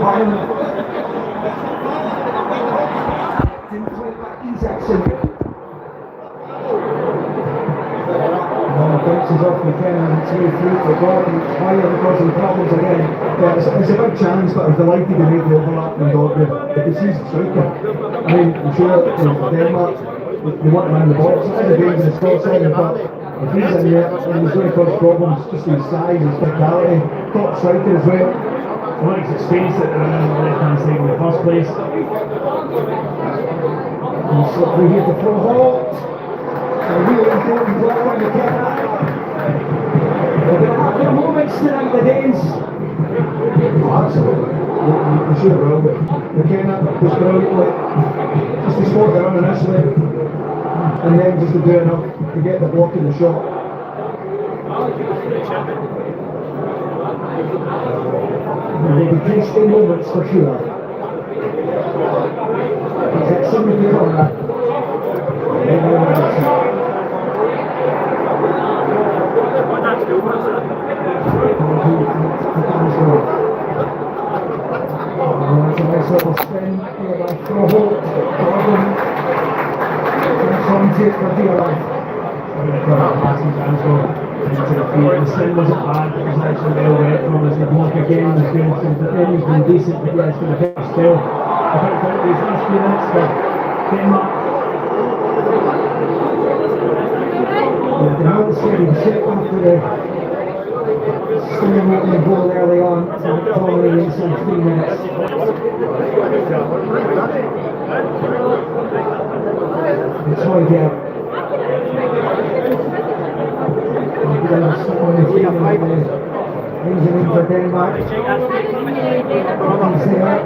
violent. Didn't play back ease action. Bounces off McKenna and it's way through for Gordon. It's higher because of the problems again. Yeah, it's a big chance, but I was delighted to make the overlap from Gordon because he's a striker. I mean, I'm sure Denmark, they want him in the box. It's a dangerous cross on him, but if he's in there, then he's going to cause problems just in size and physicality. Top striker as well. Well, he's experienced it around on the left-hand side in the first place. And slippery here to throw halt. A really important block on McKenna. We're going to have the moments tonight, the days. Oh, absolutely. You sure will, but McKenna was brilliantly just to spot the run initially and then just to do enough to get the block in the shot. There will be tasty moments for sure. He's at some of the corner. That's a nice little spin here by Froholt. Gordon comes it for dear life. Passing transfer into the field. The spin wasn't bad, it was actually well read from us. The block again was doing something. He's been decent, but yeah, it's been a bit still. I think that these last few minutes for Denmark. The Mount City set after the stinging opening goal early on, following in some 3 minutes. It's Hoygaard. Engine in for Denmark. He's there.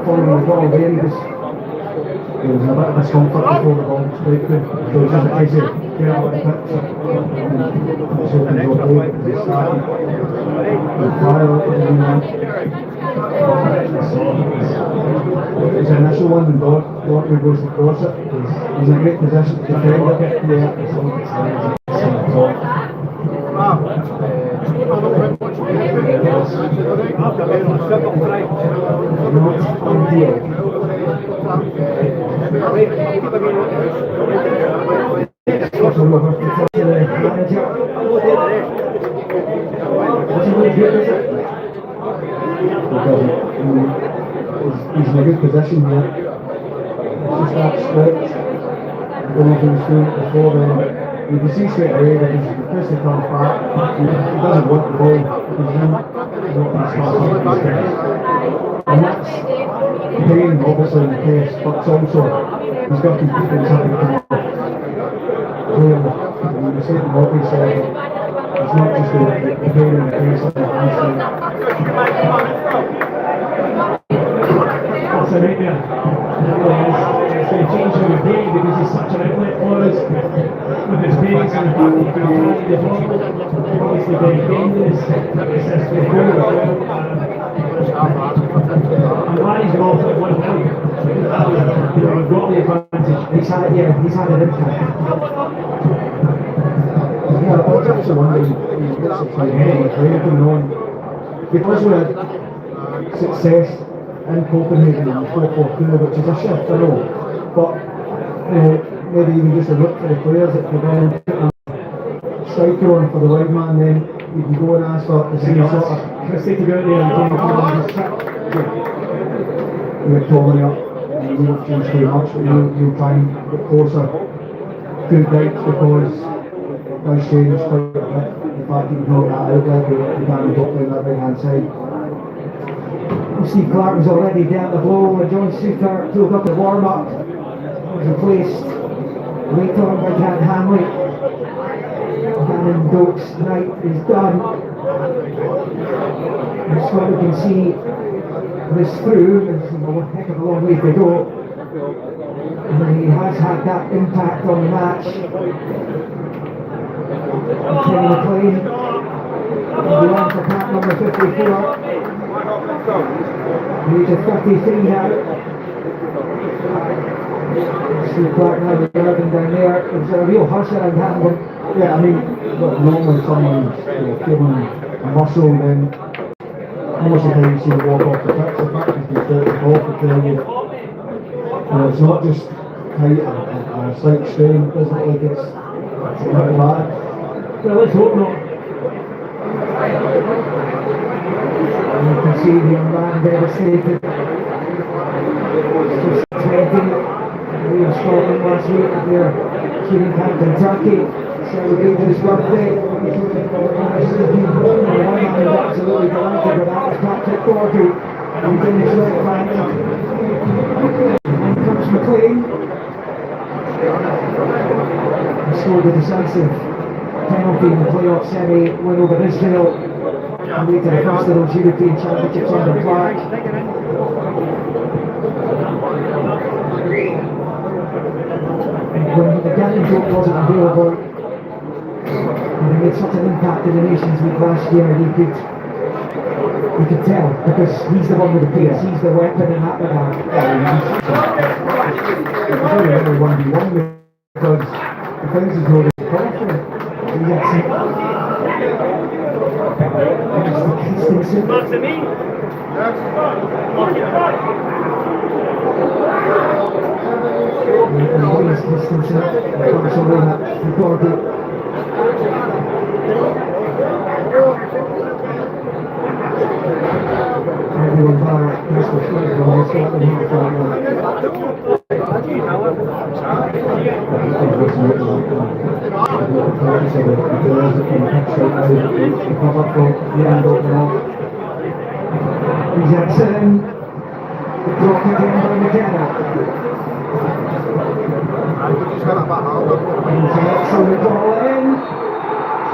Following the ball there, there was a bit of discomfort before the ball was breaking. So it was easy to get out of the pitch. It's open to go away because it started with fire up in the end. It was an initial one and Dortmund goes to cross it. He's in a great position to defend it. Yeah, it's he's in a good position here. It's just that stretch. I don't know if he was doing it before then. You can see straight away that he's firstly comes back. He doesn't want the ball. He's and that's paying obviously in the case, but it's also he's got to keep himself in the clearly. You see what Robbie said, it's not just the pain in the case of the handstand. That's a nightmare. It's going to change every day because he's such an outlet for us with his pace and the fact that he can carry the ball. Obviously very dangerous. It's before as well. I'm glad he's gone for 1-0. We've got the advantage. He's had an impact. Yeah, I was actually wondering if he gets it from him with Reagan on. Because we had success in Copenhagen in the 4-4-2, which is a shift, I know, but maybe even just a look for the players that could then put a striker on for the wide man, then you can go and ask for the same sort of Christie to go out there and you're totally up, you won't change too much, but you'll try and get closer to Dykes because does change quite a bit. The fact you can hold that outlet, you can't go down that right hand side. Steve Clark was already down the blow and John Suter took up the warm-up. Was replaced later on by Dan Hanley. Gannon Doak's night is done. That's what we can see this through. There's a heck of a long way to go. And he has had that impact on the match. Kenny McLean will be on for pack number 54. He's at 33 now. See Clark now regarding down there. It's a real hush around Hamilton. Yeah, I mean, look, normally someone's feeling a muscle, then almost the time you see them walk off the pitch, the fact is they start to walk and tell you that it's not just tight and a slight strain, it doesn't look like it's very bad. Well, let's hope not. And you can see the young man devastated. It's just 20. We were Scotland last week at their Keating Camp Kentucky, celebrated his birthday. The one man who's absolutely delighted with that was Patrick Gordy. He finished right back. And comes McLean. He scored a decisive penalty in the playoff semi win over Israel. And to the first of those European Championships under Clark. When the Gatling joke wasn't available, and he made such an impact in the Nations League last year, you could tell, because he's the one with the pace, he's the weapon in that regard. It's only only 1v1 because the things is not as confident. He's excellent. Distancing, controlling that recording. Everyone bar Crystal Street from the Scotland half right now. He's excellent. Blocked again by McKenna. He's an excellent ball in.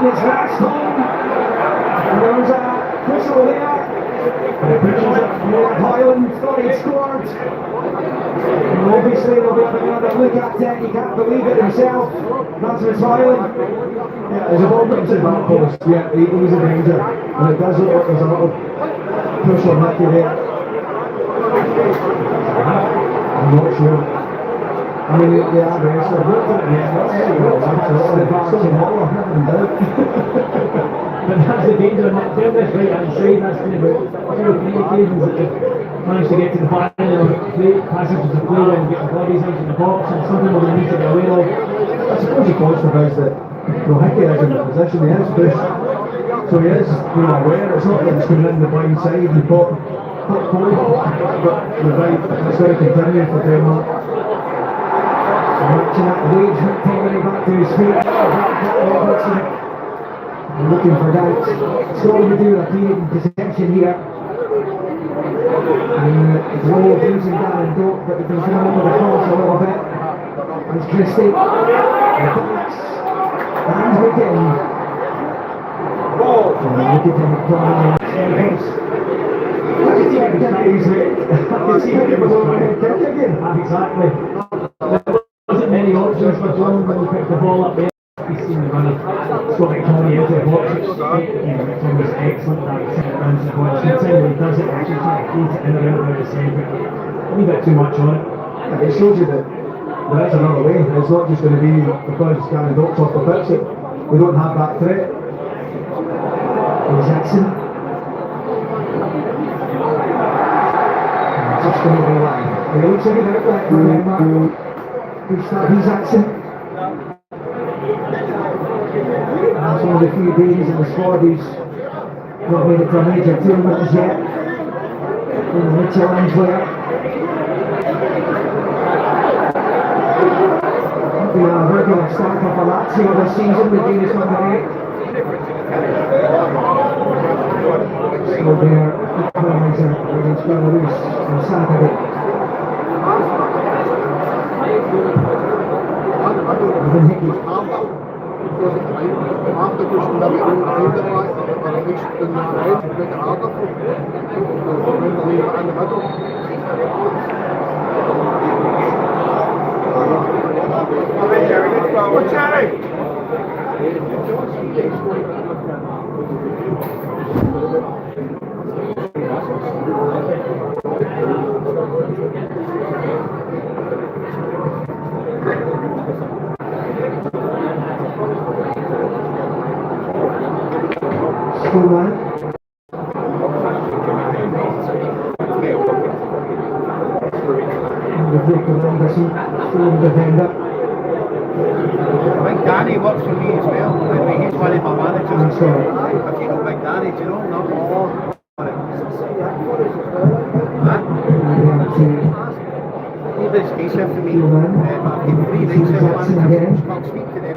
It's Raxton. And there's a whistle here. Highland thought he'd scored. And obviously they'll be having another look at it. He can't believe it himself. That's Miss Highland. Yeah, there's a ball comes in that post. Yeah, he's a danger. And it does look like there's a little push on Nicky there. I'm not sure. I mean, yeah, the rest of it, But that's the danger of not doing this right hand side. That's been about 2 or 3 occasions that they've managed to get to the final or passages of play and get the bodies into the box, and something we're going to need to be aware of. I suppose the positive is that Hickey is in the position he is pushed, so he is aware. It's not that it's coming in the blind side and got cold, but you're right, it's going to continue for Denmark. Matching up the wage, McTominay back to his feet. Looking for doubts. Scotland will do a period in possession here. It's low losing down and Doak, but he comes down under the cross a little bit. There's Christie. The box. And again. Look at McTominay. Look at him easily. I can see him was over there kick again. Exactly. There wasn't many options for John when he picked the ball up there. He's seen the runner. Scott McTominay into the box. McTominay's excellent that second round to the box. He does it, actually trying to feed it in and out of the centre. A wee bit too much on it. Yeah, it shows you that there is another way. It's not just going to be because Gary Doak's off the pitch that we don't have that threat. Here's Jackson. Just going to be like, he looks like an outlet for Denmark. He's Jackson. That's one of the few days in the squad who's not made it to a major tournament as yet. In the mid-challenge player. The regular starter for Lazio this season with Venus number 8. So their equalizer against Belarus on Saturday. Even Hickey. full man. And the Victor Anderson, full defender. I think Danny works for me as well. I mean, he's one of my managers. So, If you know Big Danny, do you know? No. He does decent for me. He three nights managers. I'll speak to them.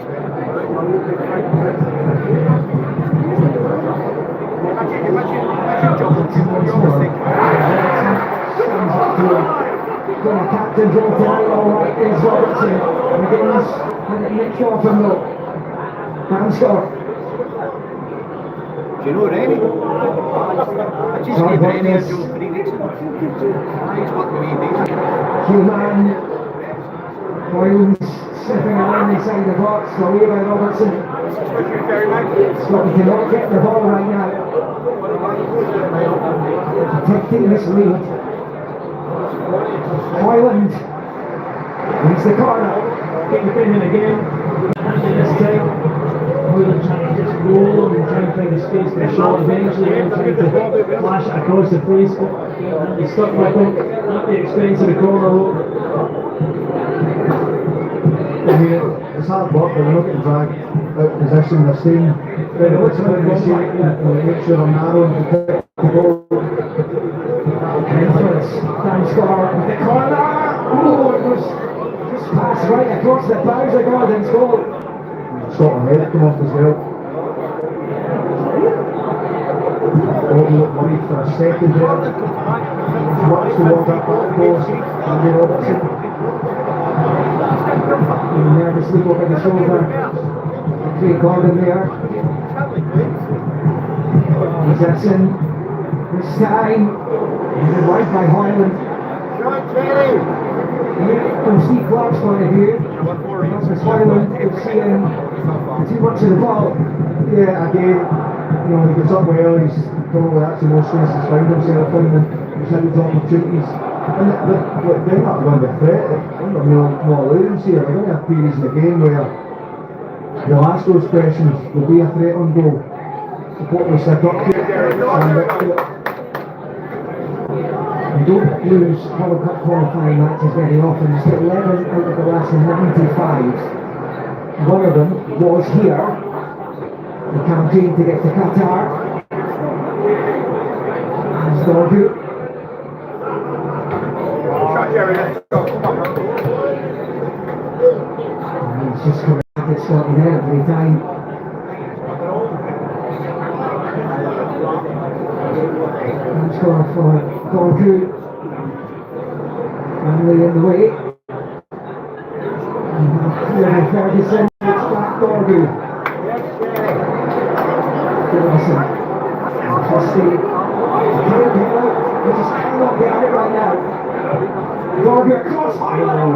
Got a captain's all tonight, alright, is Robertson. Begins, and it nicks off him though. Dan Scott. Do you know Rennie? I just gave Rennie a job 3 weeks ago. He's working with me days. Human. Boylan's slipping around inside the box, away by Robertson. Scotty cannot get the ball right now. Protecting this lead. Hoyland leads the corner. Get the pin in again. This time, Hoyland trying to just roll and try and find a space for a shot. Eventually, trying to flash it across the face. He's stuck with him at the expense of the corner. I mean, it's hard work, but we're not getting dragged out of position. They're staying very much in the shape and make sure they're narrow and protect the ball. Influence, Dan Scott with the corner. Oh, it was just passed right across the bows of Gordon's goal. Scotland head come off as well. Gordon looked worried for a second there. Watched towards that back post. Andy Robertson. Nervously over the shoulder. Craig Gordon there. Possession. This time. He's right by Hoyland. From Steve Clark's point of view, Rasmus Hoyland is seeing too much of the ball. Yeah, again, you know, he gets up well, he's probably actually more stress he's found himself in and he's had his opportunities. And they're not going to threat, they're no illusions here. We're going to have periods in the game where they'll ask those questions, there'll be a threat on goal. Support will stick up here. We don't lose World Cup qualifying matches very often. It's 11 out of the last 95. One of them was here. The campaign to get to Qatar. And Storgu. And he's just coming back at Scotland every time. And score for Storgu. Family in the way. And Ferguson, it's back Storgu. Ferguson. Trusty. We just cannot get it right now. Storgu across Highland.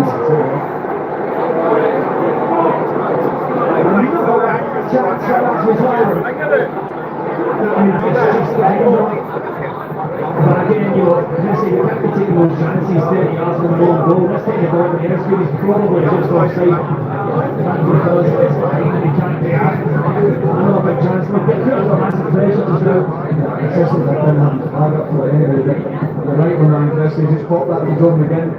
Chance for Rasmus Hoyland. But again, you know, you have to take those chances there. You ask them to goal. Let's take the ball. The airspeed is probably just offside. Because it's behind and he can't get it. Another big chance. But they're under massive pressure just now. Assistants have done that flag up for it anyway. The right one, Andres, they just pop that to Jordan again.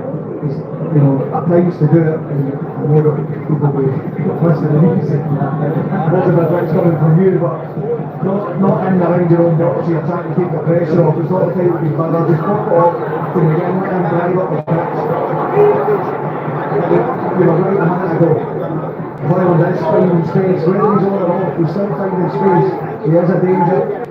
He's, you know, times to do it, and more of people will be listening and easy. Lots of advice coming from you, but not in around your own box. You're trying to keep the pressure off. It's not the time to be clever. Just pop it off, and again, let them drive up the pitch. You were right a minute ago. Hoyland is finding space. Whether he's on or off, he's still finding space. He is a danger.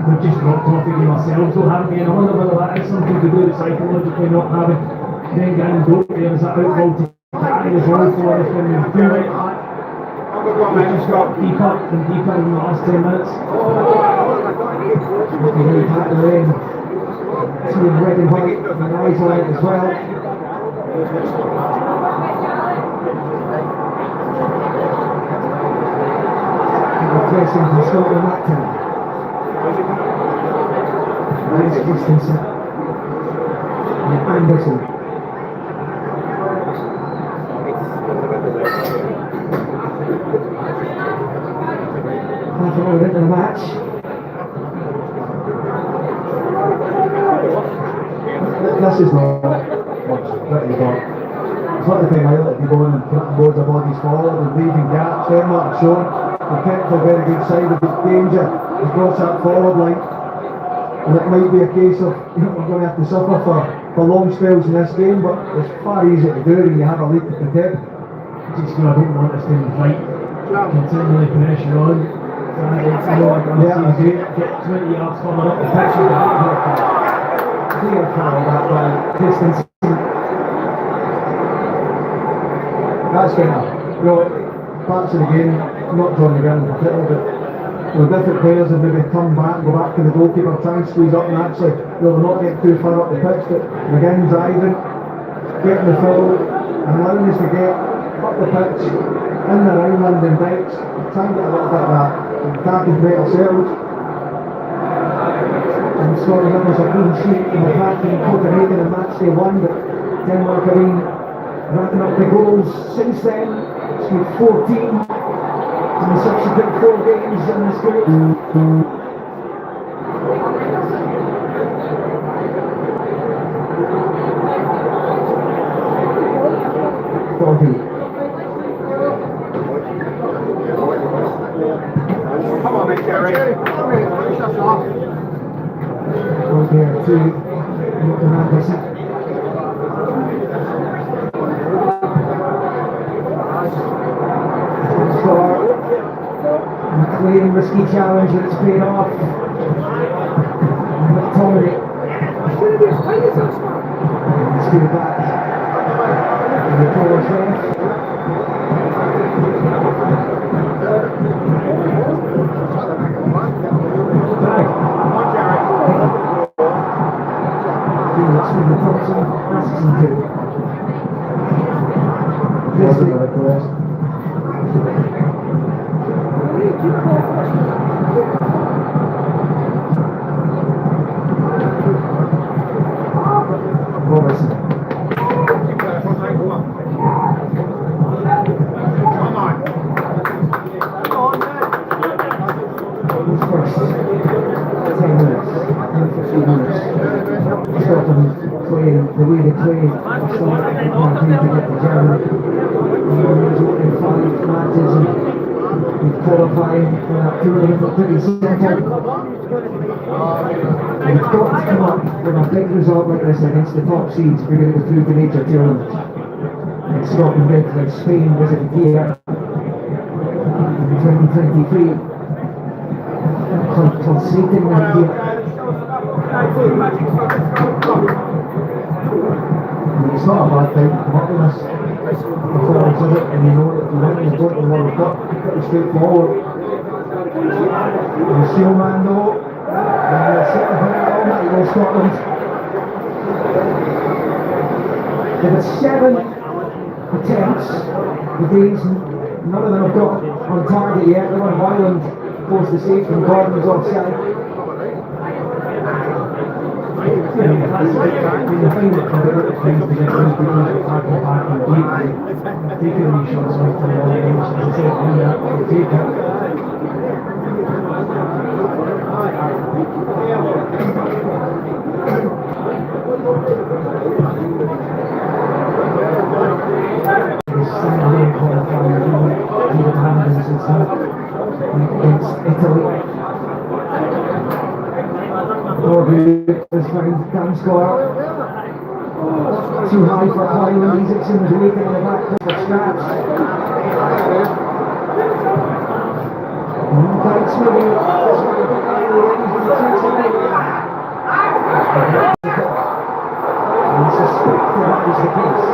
We've just dropped off again ourselves, so haven't we? And I wonder whether that is something to do with psychologically not having then getting broke there as that outball to carry as well for us when we do like that. We just got deeper and deeper in the last 10 minutes. Looking really back the lane. Seeing red and white and the eyes on it as well. Replacing for Scotland that time. Nice distance. And Anderson. Half an hour match. This is not pretty good. It's not the thing I like to be going and putting loads of bodies forward and leaving gaps. They're not shown. They've kept a very good side of the danger across that forward line. And it might be a case of we're going to have to suffer for long spells in this game, but it's far easier to do when you have a lead at the tip. Just I don't want us to fight. Continually pressure on. Get 20 yards coming up the pitch and Clear foul that by distance. That's going to, parts of the game, not drawn the ground in particular, but different players have maybe come back, go back to the goalkeeper, try and squeeze up and actually, they'll not get too far up the pitch, but again driving, getting the foul, and allowing us to get up the pitch, in the round London dikes, try and get a little bit of that attacking play ourselves. And Scotland numbers a clean sheet in attacking Copenhagen in match day 1, but Denmark have been racking up the goals since then. It's been 14 in the subsequent 4 games in this group. 40. Come on, mate, Jerry. Shut off. Goes there to Anderson. McLean risky challenge, but it's paid off. McTominay. Let's get it back. And the goal is left. Felix with the Thompson, asks him to. This is another request. Robertson. Who's first? 10 minutes, 15 minutes. Scotland playing the way they play. Starting to get the German. In 5 matches and qualifying for that tournament at pretty simple. We've got to come up with a big result like this against the top seeds if we're going to go through the major tournament. And Scotland did like Spain visited here in 2023. Pulsating that here. It's not a bad thing to come up with this performance, is it? And you know that if you win, you're going to the World Cup. Pretty straightforward. And Showman though, set of all night go Scotland. They've had 7 attempts. The Danes, none of them have got on target yet. They're on Ireland, forced the save from Gordon's offside. The thing that can do it things to get those people to tackle back and beat, taking these shots off to the long range, as I said, do that, we'll take it. He's still away qualifying, he would have this against Italy. This time, can score. Too high for Highland. Isaacson was waiting in the back for scraps. Dykes maybe this one a bit early in, but he takes it in. And suspected that was the case.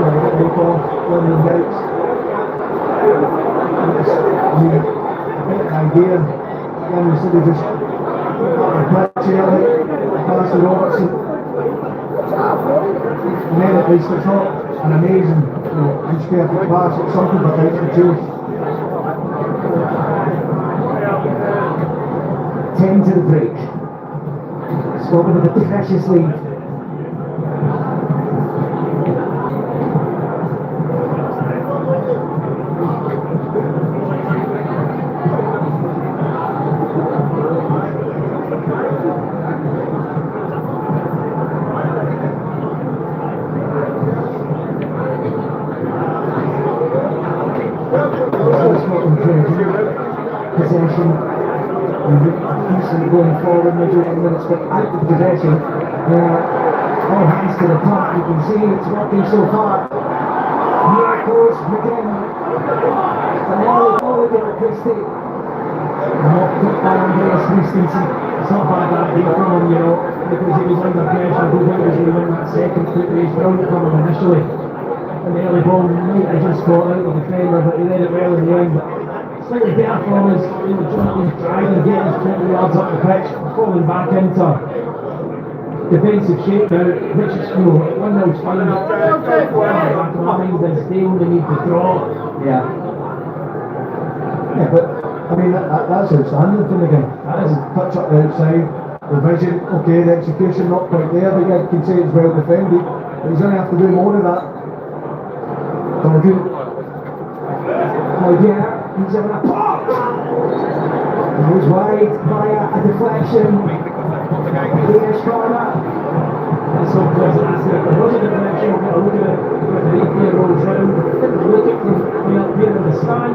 A bit off, London Dykes. A bit of idea. Again, instead of just pass to Robertson, and then at least it's not an amazing, inch perfect pass, it's something but out the truth. 10 to the break. Scotland with a precious lead. ball in the 10 minutes, but out of possession. All hands to the top, you can see it's working so far. Here goes McGinn. And now Oliver Christie. Knocked it by Andreas Christensen. It's not bad idea from him, you know, because he was under pressure. I don't think he was going to win that second quickly. He's brilliant from him initially. And the early ball might have just got out of the defender, but he led it well in the end. But slightly better from us, you know, Jonathan trying to get his 20 yards up the pitch, falling back into defensive shape now, which is, you know, 1-0's fine. Back of my mind is they only need to draw. Yeah. Yeah, but I mean that's outstanding from the game. That is a touch up the outside, the vision, okay, the execution not quite there, but you can say it's well defended. But he's going to have to do more of that. Morgan. Again, he's having a pop! He goes wide via a deflection. Here's corner. That's so close. There was a deflection, we'll get a look at it when the replay rolls round. Look at from way up here in the stand.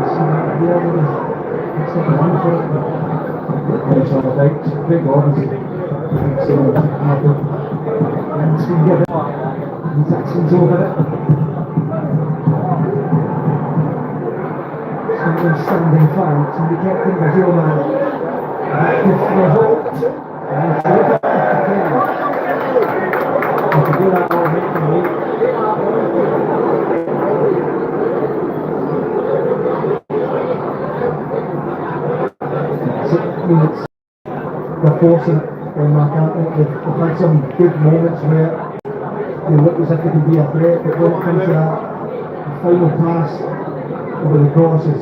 So the other is second one for it. It's on the dikes, big orders. It's going to get it. Jackson's over it. Something standing fine, and we kept in the heel man. It's Resolute. And it's again. You can do that all hit from me. They're forcing it on my count. They've had some good moments where they look as if they can be a threat, but when it comes to that final pass over the crosses,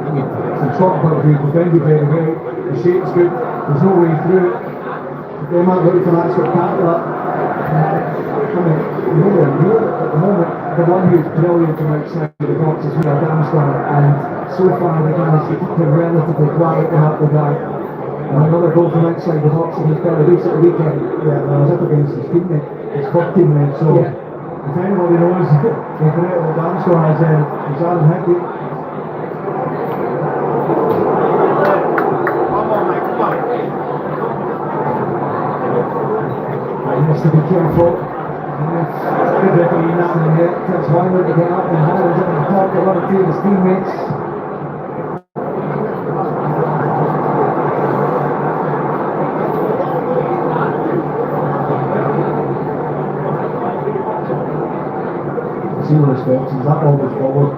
from short point of view, defended very well, the shape's good, there's no way through it. They might look for that spectacular. Nowhere near it at the moment. The one who's brilliant from outside the box is Will Damsgaard, and so far the guys keep it relatively quiet and up the guy. And another goal from outside the box, and he's got a race at the weekend. Yeah, I was up against his teammate. It's 14 minutes, so yeah. If anybody knows the threat of the Damsgaard is Aaron Hickey. He has to be careful. It's good referee now in here. Takes one way to get up, and Howard's up on top of one or two of his teammates. Zero respect, he's that always forward.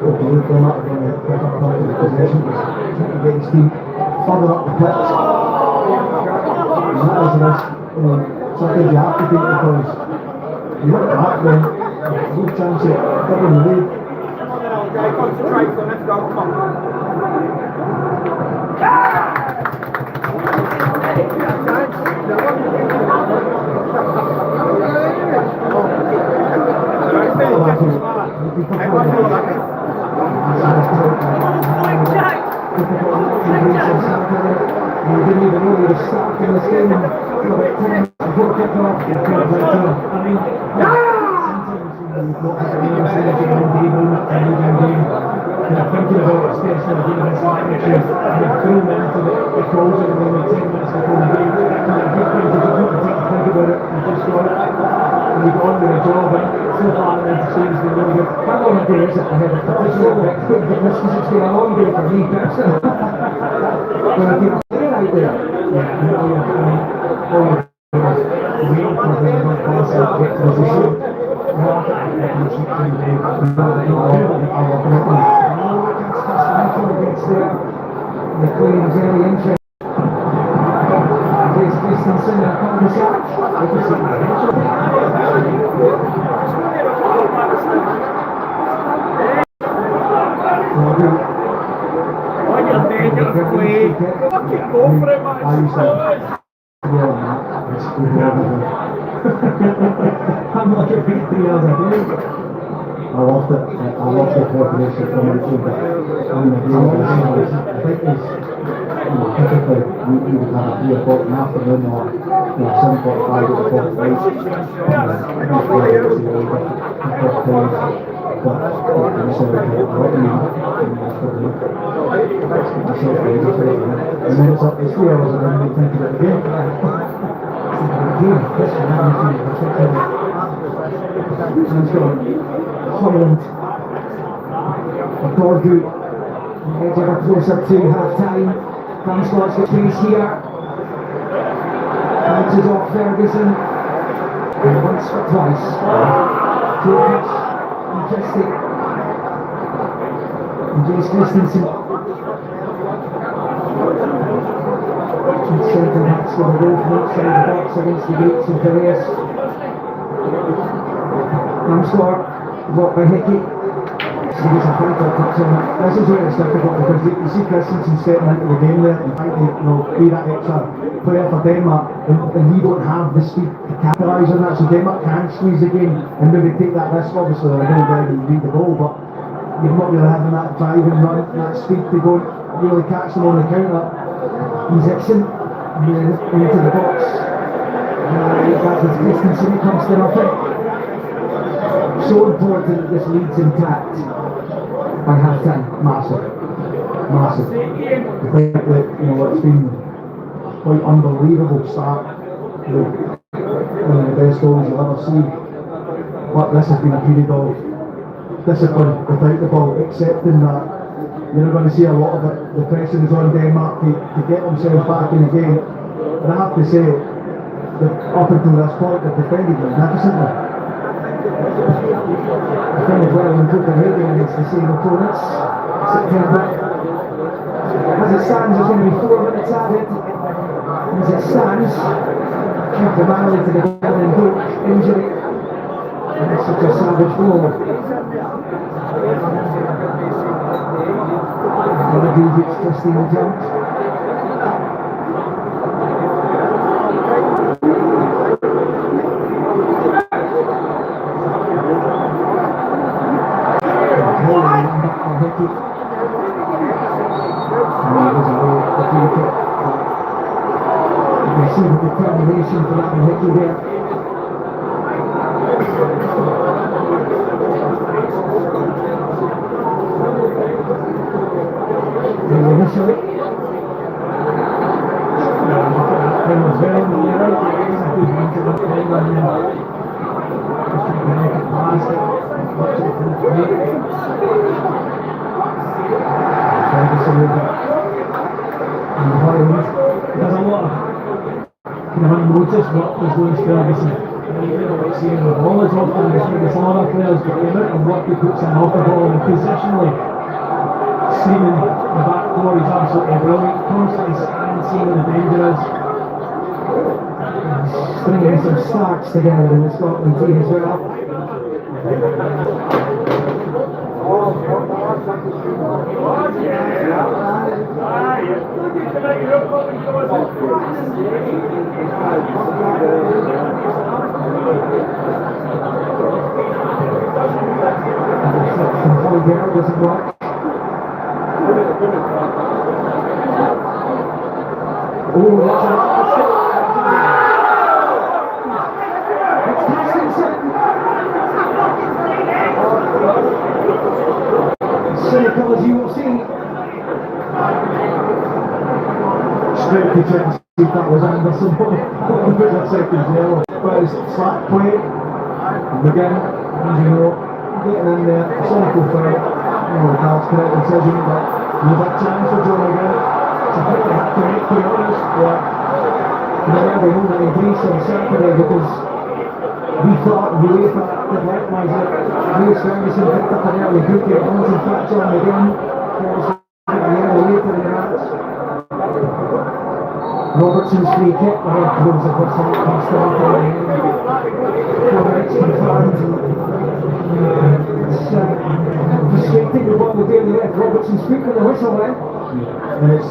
Okay, look for him up when they pick up part of the possession. He's trying to get his team further up the pitch. And that is a risk. Sometimes you have to take it because you look at that then, there's no chance of getting the lead. Concentrate, so let's go, come on. You didn't even know you were stuck in this game for about 10 minutes before kick-off. I mean, sometimes you've got to be able to say that you're going to be able to move in game. They're thinking about especially a game of this magnitude, and they've thrown into the closure and only 10 minutes before the game. That kind of good thing because you've got to take to think about it and just go out and you go on with a job, and so far the entertainment's been really good. How long a day is it ahead of the official bit? Because it's been a long day for me personally. But I think out there. Yeah, I mean, waiting for the one pass out to get to the position. The Queen is very interesting. There's Christensen and Congressat. Fucking go for it, man. I'm like a big 3 hours a day. I lost it. I lost the coordination from the team. I think it's typically you would have a 3 o'clock in the afternoon or 7:45 or 4:45. But I celebrate what you mean. And then it's up to 3 hours and then we think about the game. And it's got Holland, Gorgu, edge ever closer to half time. Van Scott's got space here. Bounces off Ferguson. And once or twice. George, majestic. And Jace Christensen. Centre backs going to go from outside the box against the gates of Piraeus. Ramscore, blocked by Hickey. Series of fighter touch on it. This is where it's difficult because you see Christensen stepping into the game there and trying to be that extra player for Denmark, and we don't have the speed to capitalise on that, so Denmark can squeeze the game and maybe take that risk. Obviously they'll go down and beat the ball, but you're not really having that drive and run, that speed to go and really catch them on the counter. He's into the box. That was Christensen, he comes to nothing. So important that this lead's intact by half time. Massive. Massive. I think that, it's been quite unbelievable start with one of the best goals you'll ever see. But this has been a period of discipline without the ball, accepting that you're going to see a lot of it. The pressure is on Denmark to get themselves back in the game. And I have to say that up until this point they've defended magnificently. Defended well in Copenhagen against the same opponents. September. As it stands, there's only 4 minutes added. As it stands, kept the Manley to the Glenhead goal injury. And it's such a savage blow. Another dude which Christine jumped. You see the determination for that Hickey there. Initially. There's a lot of unnoticed work was going to Ferguson. Seeing the ball is off and maybe some other players get the amount of work he puts in off the ball and positionally. Seeming the back four is absolutely brilliant. Constantly seeing the danger is. Stringing some starts together in the Scotland team as well. From Holger doesn't work. Oh, that's cynical as you will see. Straight to check to see if that was Anderson. What was that second yellow? But it's slack play. And again, as you know, getting in there, cynical foul. The card's correct decision, but there's a chance for John again. It's a bit of a correct, to be honest. Yeah. And then every moment in Greece on Saturday because we thought UEFA would recognise it. Lewis Ferguson picked up an early bookie, runs in fact on again. Falls a yellow later in the match. Robertson's free kick, the red throws a person that comes to nothing in the end. 4 minutes confirmed. It's frustrating the ball will barely left Robertson's feet with the whistle then. And it's,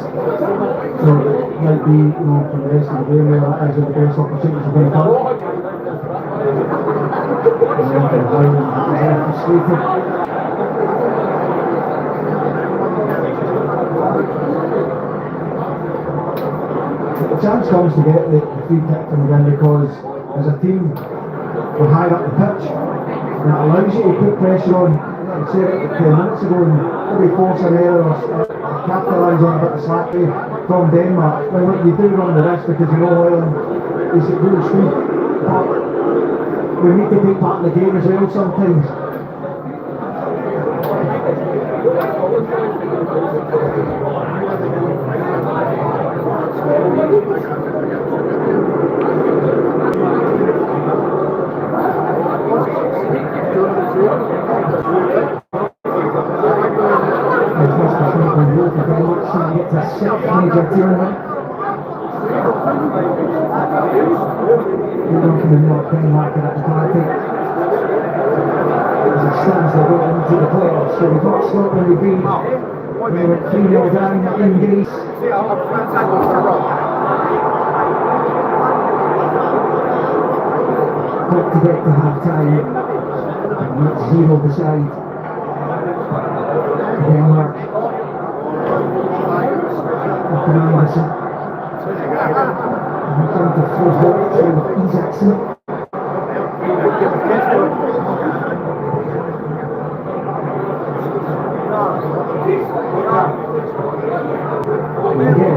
might be, for the rest of the game, that is the best opportunity for going to the chance comes to get the free kick from again because as a team we're higher up the pitch and it allows you to put pressure on I said it 10 minutes ago, and every force an error or capitalise on a bit of slack from Denmark. Well, look, you do run the risk because you know Ireland is a good speed, but we need to take part in the game as well sometimes. Major tournament. We're from the North Denmark at the party. As it stands, they're going into the playoffs. So we've got Scotland, we went 3-0 down in Greece. Got to get to half time. And that's 0 beside Denmark. Anderson. And trying to force it through Isaacson. Again.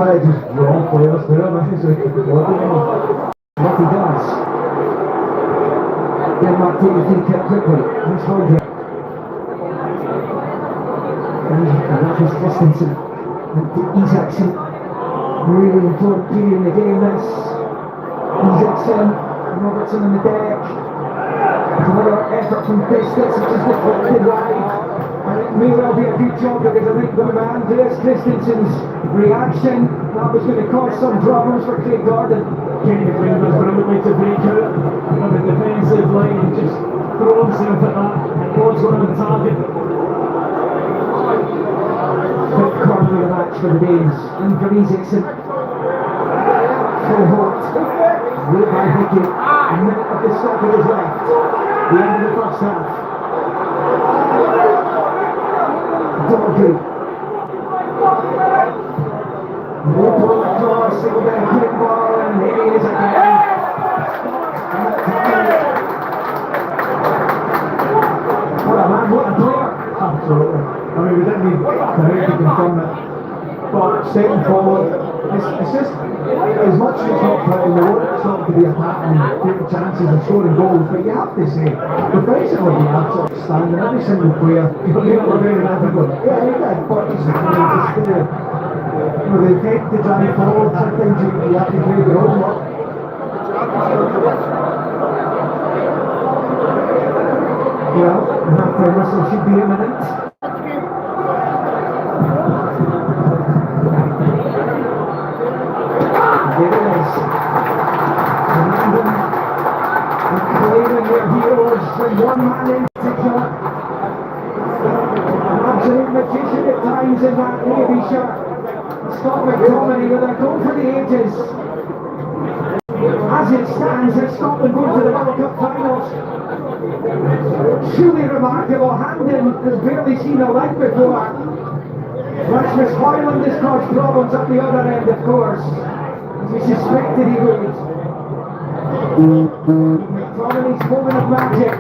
Just wrong players there, what he does. Denmark take the free kick quickly. He's holding. And that is Christensen. And to Isaacson. Really important period in the game, this. Isaacson. Robertson on the deck. Another effort from Christensen, which is deflected wide. And it may well be a good job because I think the man, Andreas Christensen's reaction, that was going to cause some problems for Craig Gordon. Kenny Flynn was brilliantly to break out of the defensive line and just throw himself at that, and God's one on target. Fifth corner of the match for the Danes, and for Isaacson. Full hooked, late by Hickey, a minute of the stoppage is left, the end of the first half. Dorgu. No ball across, it will be a good ball, and here he is again. What a man, what a player! Absolutely. I mean, we didn't need to confirm that. But stepping forward, it's just, as much as it's not playing, the work it's not to be attacking, taking chances and scoring goals, but you have to say, defensively the absolute standing, every single player, you know, very difficult. Yeah, he did, but it's just the intent to drive forward, sometimes you have to play your own work. Well, the half-time whistle should be imminent. There it is. Commanding and claiming their heroes when one man in particular. An absolute magician at times in that navy shirt. Scott McTominay with a goal for the ages. As it stands, as Scotland go to the World Cup finals. Truly remarkable. Hamden has barely seen a light before. Rasmus Højlund has caused problems at the other end, of course. We suspected he would. McTominay's moment of magic.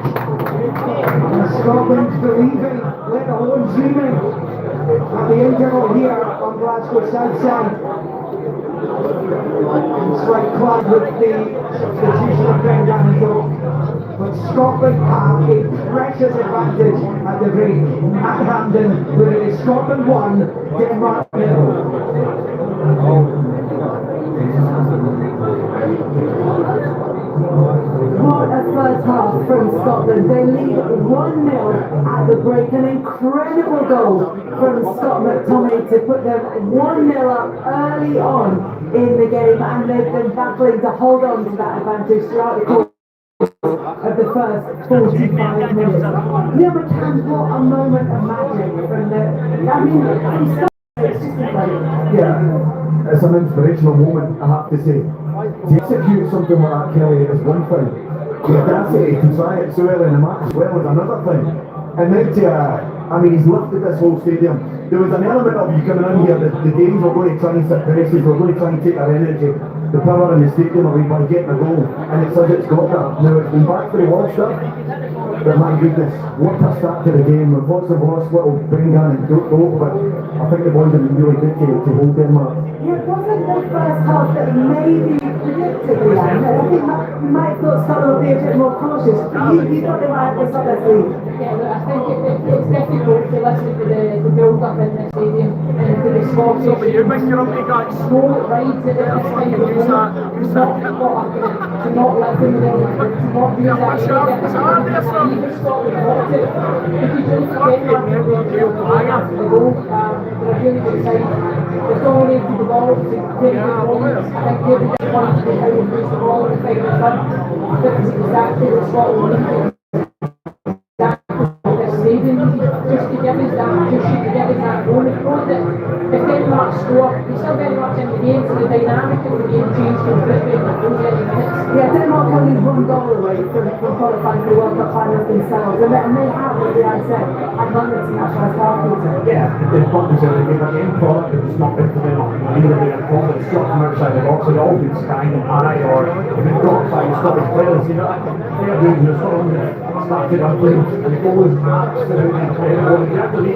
And Scotland believing, let alone dreaming, at the interval here on Glasgow South Side. It's like clad with the substitution of Ben Gannon, but Scotland have a precious advantage at the break at Hampden, where it is Scotland 1, Denmark 0. What a first half from Scotland. They lead 1-0 at the break. An incredible goal from Scott McTominay to put them 1-0 up early on in the game, and they've been battling to hold on to that advantage throughout the course of the first 45 minutes. Yeah, but Cam, what a moment of magic from the... I mean, it's just like, Yeah, it's an inspirational moment, I have to say. To execute something like that, Kelly, is one thing. The audacity to try it so early in the match as well is another thing. And then I mean, he's lifted this whole stadium. There was an element of you coming in here, the Danes were going to try and set presses, were going to try and take our energy, the power in the stadium away by getting a goal. And it's as it's got that. Now it's been back for the world stuff. But my goodness, what a start to the game. With lots of lost little Bringan and Dope, but I think the boys have been really good to hold Denmark. Yeah, it wasn't the first half that maybe predicted the end. I think you might have thought Scotland would be a bit more cautious. You thought they might have this up their sleeve. Yeah, look, I think it's difficult to listen to the build-up in the stadium and to the score. So you miss your own guys. Slow it right to this kind of moment, to not let them know, to not use that area. Even Scotland walked it. If you don't forget that, after the goal, they're a really good side. They've dominated the ball, it's a very good moments. I think David just wanted to be how he plays the ball in the final third. I think it's exactly what Scotland needed. Saving just to give us that push, to give us that moment. That if Denmark score, we're still very much in the game, so the dynamic of the game changed completely in those 30 minutes. Yeah, Denmark only one goal away from qualifying for the World Cup finals themselves, and they have, as I said, advantage in that first half. Yeah, the importance of the game again, product that was not good for them. Either they had caught it shot from outside the box, they all been skying and high, or if it's blocked by the Scottish players, you know, they're doing the Scotland started up and the goal was absolutely incredible. You have to be,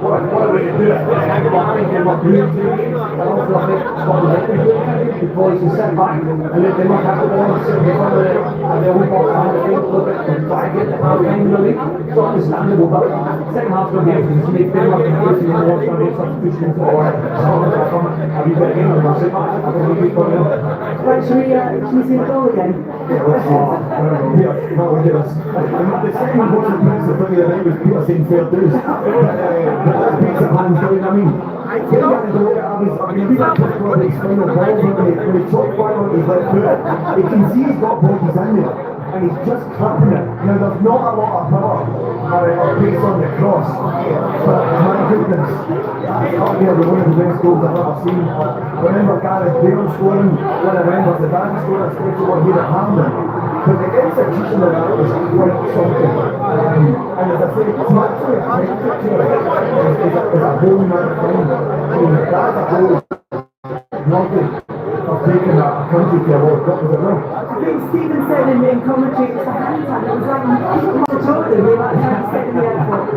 what a way to do it. I think they were doing and also I think Scotland had to do it because they sat back and they might have the ball sitting in front of the own box and they think a little bit to try and get the half time in the league. It's understandable, but second half's going to be able to make Denmark completely more going to be substitutions or Scotland will come a wee bit again and that's it. I think we'll be coming up. Right, should we see the goal again? The second most impressive thing of the night was Peter saying fair dues. That makes it hands down, I mean. I mean, Peter just got his final ball when he chopped one on his left foot. You can see he's got bodies in there. And he's just clapping it. Now there's not a lot of power or pace on the cross, but my goodness, that's up there with one of the best goals I've ever seen. I remember Gareth Bale scoring one of Rangers, the dad scored a special one here at Hampden. But the execution of that was quite something. And as I say, it's actually a whole nother thing. I mean, that's a whole nothing of taking a country to a World Cup, is it not? I think Stephen said in commentary it was a hand time. It was like you put my shoulder, we were like trying to stay in the airport.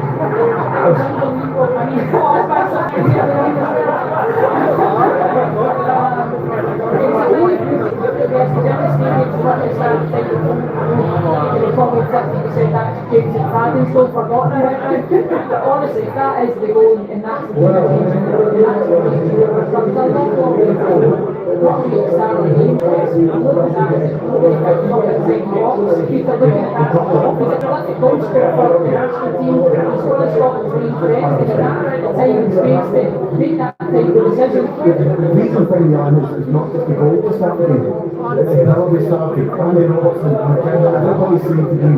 Honestly, that is the goal, and that's the reason for the is not just the goal to start the game, it's the power we started. Andy Robertson and everybody seemed to be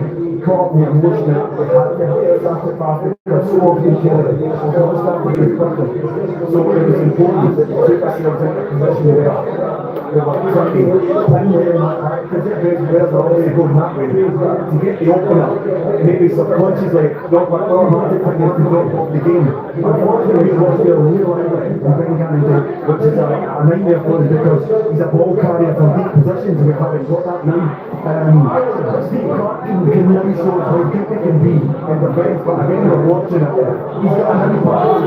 caught up in the emotion that we had to start it fast because so often Kelly we got to start the game quickly. So it was important that we took ourselves into a position where we were trying to pin there because it was already going that way to get the opener, maybe subconsciously not what our hard to think is to drop off the game. Unfortunately, we lost their real outlet in Glenhead, which is a nightmare for us because he's a ball carrier from deep positions and we haven't got that now. Steve Clark can really show us how good they can be in defence, but again we're watching it. He's got an impact,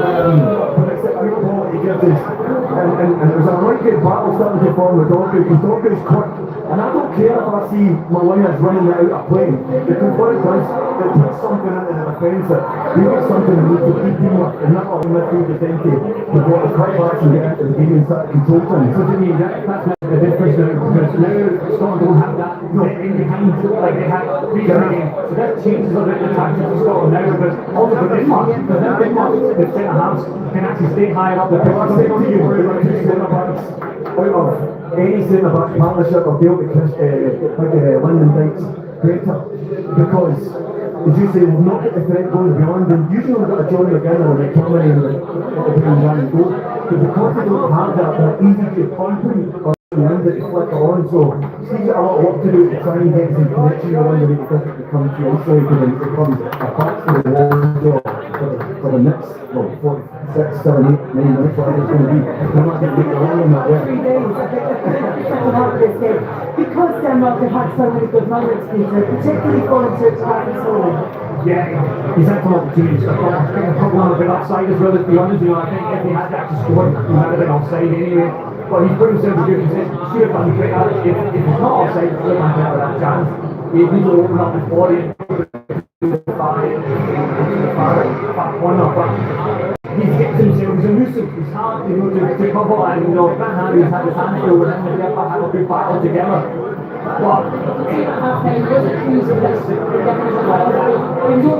but it's a real ball he gives us. And it was a right good battle starting to form with Dogu, because Dogu's quick. And I don't care if I see Malina's running it out of play, because what it does, it puts something into the defence that we get something we need to keep him with, and not what we midfield is empty. We've got to cut back and get into the game and start control things. So to me, that's the difference now, because now Scotland don't have that in behind like they had previous game. So that changes a bit the tactics of Scotland now, because also for Denmark, the centre halves can actually stay higher up the pitch. Well, I said to you, there are two centre-backs out of any centre-back partnership or deal with Lyndon Dykes better, because as you say, we've not got the threat going beyond, and usually we've got a John McGinnon and a McTominay and the Green Ryan goal. But because they don't have that, they're easy to content or wind that you flick on. So Steve's got a lot of work to do to try and get some connection around the way it doesn't become too isolated and it becomes a patch to the wall for the next, well, 6, 7, 8, 9 minutes, whatever it's going to be. They're not going to make it long in that way. 3 days, I think, the second half of this game. Because Denmark have had so many good moments, Peter, particularly going to Travis Hall. Yeah, he's had some opportunities. I think a couple of them have been offside as well, let's be honest. I think if he had actually scored, he might have been offside anyway. But he's put himself in a good position. He should have done great. If he's not offside, he should have done better that chance. He needs to open up his body and back corner. But he's hit himself. He's elusive. He's hard to cover. And Glenhead, he's had his hand full with him. They have a good battle together. But half-time wasn't accused of this ridiculous amount of time. You know,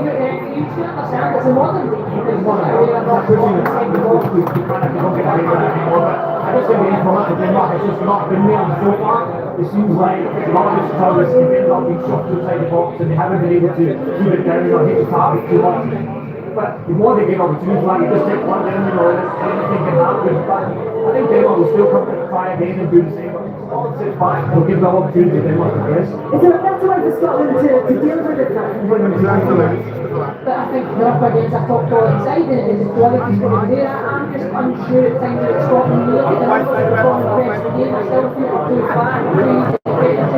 you should understand it's a modern day. It's not a way of not walking the ball. we can't have to look at it anymore. But I just think the end product of Denmark has just not been there so far. It seems like a lot of this time has ended up being shot inside the box and they haven't been able to keep it down or hit the target too much. But the more they get opportunities, like you just take one down, anything can happen. But I think Denmark will still come to try again and do the same. Scotland sits back, they'll give them opportunity to Denmark, I guess. Is there a better way for Scotland to deal with it than when it's But I think they're up against a top quality side and the quality's going to be there. I'm just unsure at times that Scotland, you look at the numbers that they've gone the best of the game, I still feel they're too flat, crazy,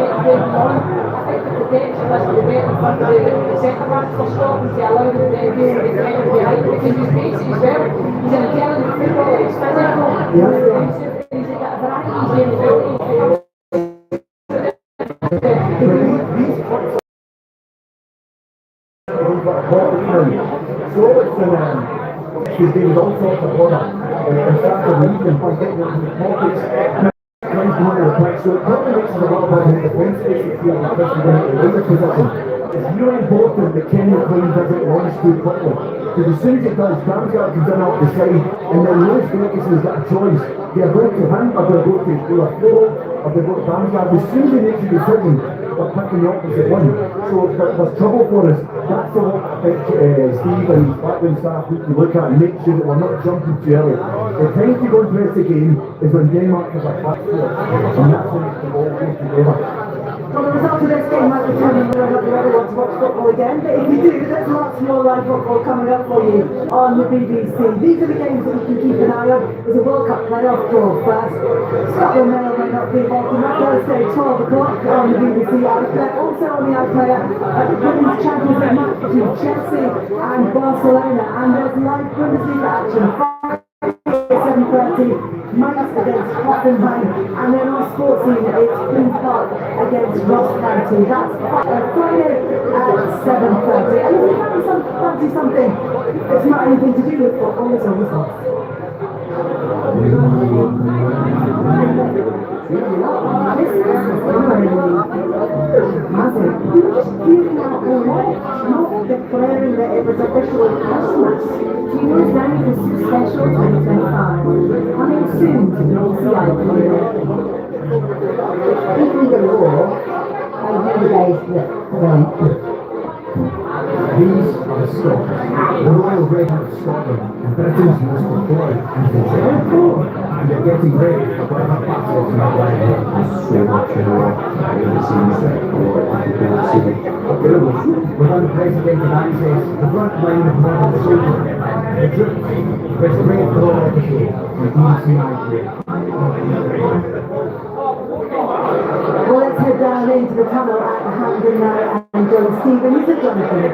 on. I think that the protection has to be better in front of the centre backs for Scotland to allow them to do the defender behind because he's basic as well. He's an intelligent footballer, he's physical, he's got a variety, he's game ability. She's doing all sorts of order and started leading by getting into the pockets. Trying to move the play, so it probably makes it a lot more in the defence issue here, especially when it's in the position. It's really important that Kenny McLean doesn't launch too quickly. Because as soon as it does, Damsgaard comes in off the side, and then Lewis Ferguson's got a choice. They're going to him, or they're going to do a flow, or they're going to Damsgaard. As soon as they make the decision, they're picking the opposite one. So there's trouble for us. That's the what I think Steve and his background staff need to look at and make sure that we're not jumping too early. The time to go and press the game is when Denmark has a back foot, and that's when the ball goes together. Well, the result of this game might determine whether or not you ever want to watch football again, but if you do, there's lots more live football coming up for you on the BBC. These are the games that you can keep an eye on. There's a World Cup playoff draw first. Scotland may or may not be involved in that Thursday, 12 o'clock on the BBC iPlayer. Also on the iPlayer, the Women's Champions League match between Chelsea and Barcelona, and there's live Bundesliga action. 7:30, Mainz against Hoffenheim, and then on Sports Scene it's Queen's Park against Ross County. That's Friday at 7:30. And if you fancy something that's not anything to do with football, it's always not. Massive. You were just hearing out a lot, not declaring that it was official Christmas. Do you know it's now the special 2025? Coming soon to the CIP. Even the law, I know the guys that These are the Scots, the Royal Regiment of Scotland, and Britain's most important infantry. And they're getting ready for whatever battle in our life. So much in a row. I've never seen that before. Without the presidential access, the front line of modern soldiers, the troops, which brave for all officers, and these united. Well, let's head down into the tunnel at the Hampden now and join Stephen. Is it Jonathan?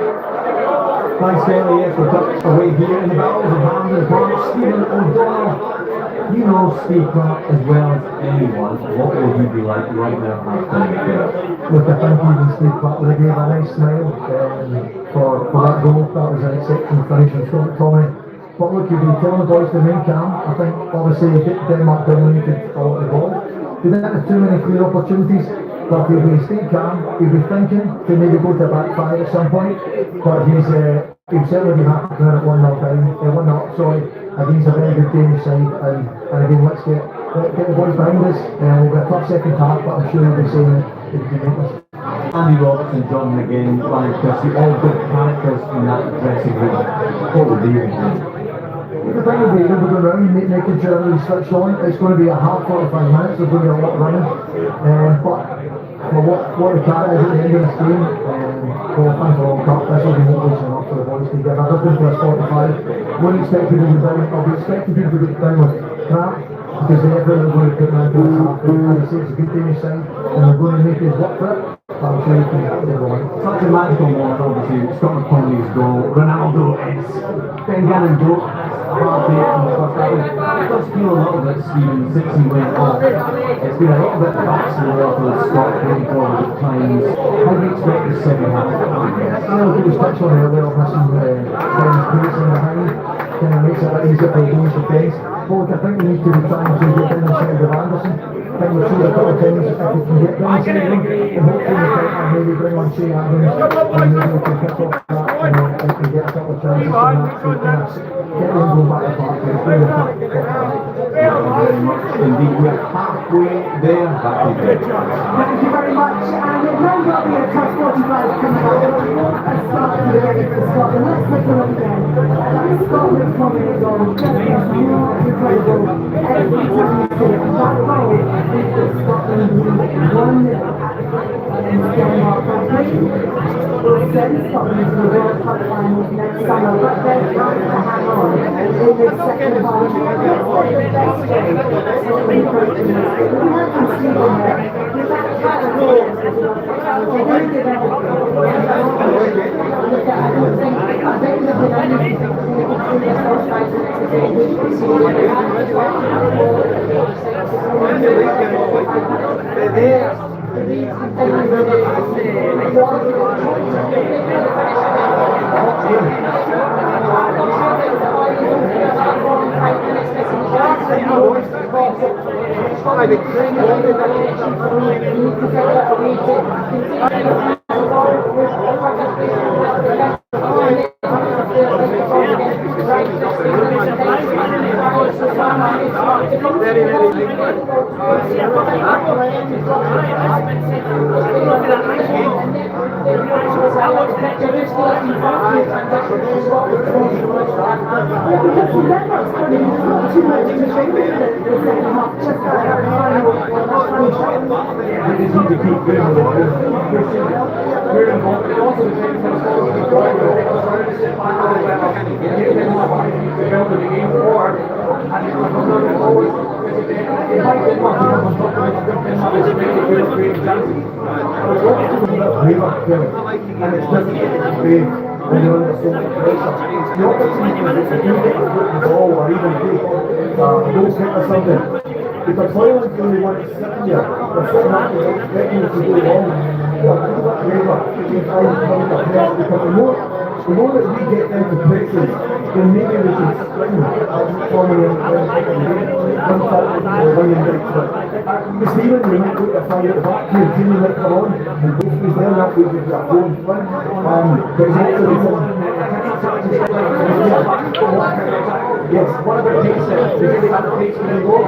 Thanks, Kelly. Yes, we're tucked away here in the battles of Hampden Park. Stephen O'Donnell. You know Steve Clark as well as anyone. What will he be like right now after the game? Look, I think even Steve Clark would have gave a nice smile for that goal. That was an exceptional finish from Scott Tommy. But look, you've been telling the boys to remain calm. I think obviously Denmark dominated a lot of the ball. They didn't have too many clear opportunities, but he'll be staying calm, he'll be thinking to maybe go to a back five at some point, but he'll certainly be happy to win at 1-0 down, 1-0 up, sorry, against a very good Danish side, and again, let's get the boys behind us. We'll get a tough second half, but I'm sure he'll be saying it if he can make us. Andy Robertson, John McGinn, Ryan Christie, all good characters in that dressing room. What would they even do? The thing will be, we're going around making sure everything's switched on. It's going to be a hard 45 minutes, there's going to be a lot running. But for what the cat is at the end of this game, qualifying for World Cup, this will be motivation enough for the boys to give everything for this 45. Wouldn't expect people to be down, I'll be expecting people to get down with crap, because the effort they're going to put into this half. And I say it's a good Danish side, and they're going to make us work for it. I'm sure you can get it on. Such a magical moment, obviously. Scotland Conley's goal. Ronaldo is Ben Gannon broke hard there in the first half. It does feel a little bit, Stephen, since he went off. It's been a little bit backs in the wall for Scott going forward at times. How do you expect the second half to go? It was touched on earlier, missing Ben's pace in behind. Kind of makes it a bit easier for the Danish defence. But I think we need to be trying to get down inside of Anderson. I think we've seen a couple of times if we can get down inside of him, and hopefully we can maybe bring on Shea Adams, and maybe we can pick up that and get a couple of chances from that. So kind of get them going back to the park. It's really tough. Thank you very much indeed. We're halfway there. Back to you. Thank you very much, and it may well be a tough 45 coming up. A start to the game for Scotland. Let's take a look again. That's Scotland coming in goal. Just incredible. Every time you see it, that goal is the Scotland lead 1-0 against Denmark. Will send Scotland to the World Cup finals next summer, but they're trying to hang on in this second half. That's one of the best games that we've approaching this game. We have some speed in there. With that kind of goal, they're going to give everything. I don't think there's been anything between the first 5 minutes of the game. We've seen it. They have to work on the ball. They're there. And it's nothing big when you're under so much pressure. The opportunity is if you get the ball or even a goal kick or something, because Hoyland's the only one that's sitting there, they're sitting up and expecting it to go wrong. But a little bit braver if you try and come to press, because the more that we get into places, then maybe we can spring Tommy and one time winning breaks. But Stephen, we might look to find at the back here, Jimmy might come on, and both of us there, that way we've got a goal in front. But it's also yes, what about pace then? Do you really have the pace when you go?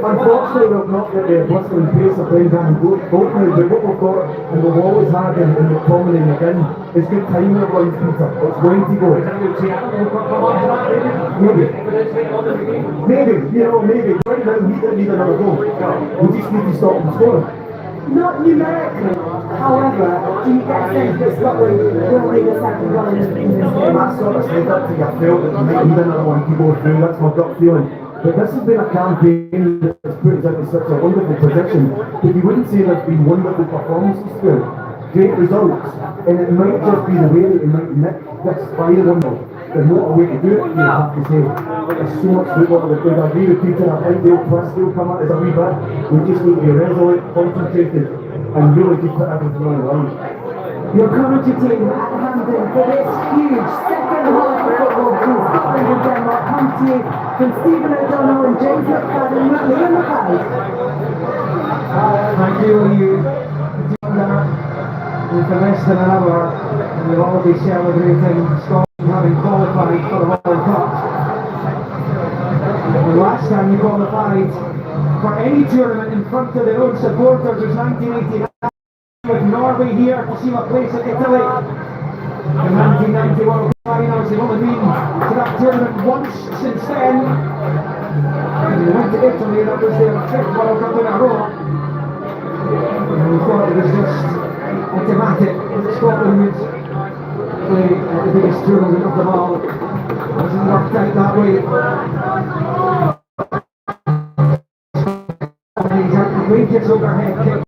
Unfortunately, we've not got the blistering pace of playing down both now, but what we've got, and we've always had in McTominay and McGinn, is good time with runs, Peter. It's going to go. Maybe, maybe. Right now, we don't need another goal. We just need to stop them scoring. Not numerically, however, do you get a sense that Scotland will need a second goal in this game? That sort of said that to you. I felt that we might need another one to go through. That's my gut feeling. But this has been a campaign that's put us into such a wonderful position that you wouldn't say there's been wonderful performances through it. Great results, and it might just be the way that it might nick this final one. There's no other way to do it, you have to say. There's so much football that I agree with Peter. I think they'll come at us a wee bit. We just need to be resolute, concentrated, and really just put everything on the line. Your commentary team at Hampden for this huge second half of football between Scotland and Denmark come to you from Stephen O'Donnell and James McFadden with Liam McLeod. Thank you, you. With the less than an hour, and we'll all be celebrating Scotland having qualified for the World Cup. The last time we qualified for any tournament in front of their own supporters was 1989, with Norway here to see what place at Italy. The 1990 World Cup finals, they've only been to that tournament once since then. And they went to Italy, that was their 5th World Cup in a row. And we thought it was just automatic that Scotland would play at the biggest tournament of them all. It hasn't worked out that way. He's outrageous overhead kick.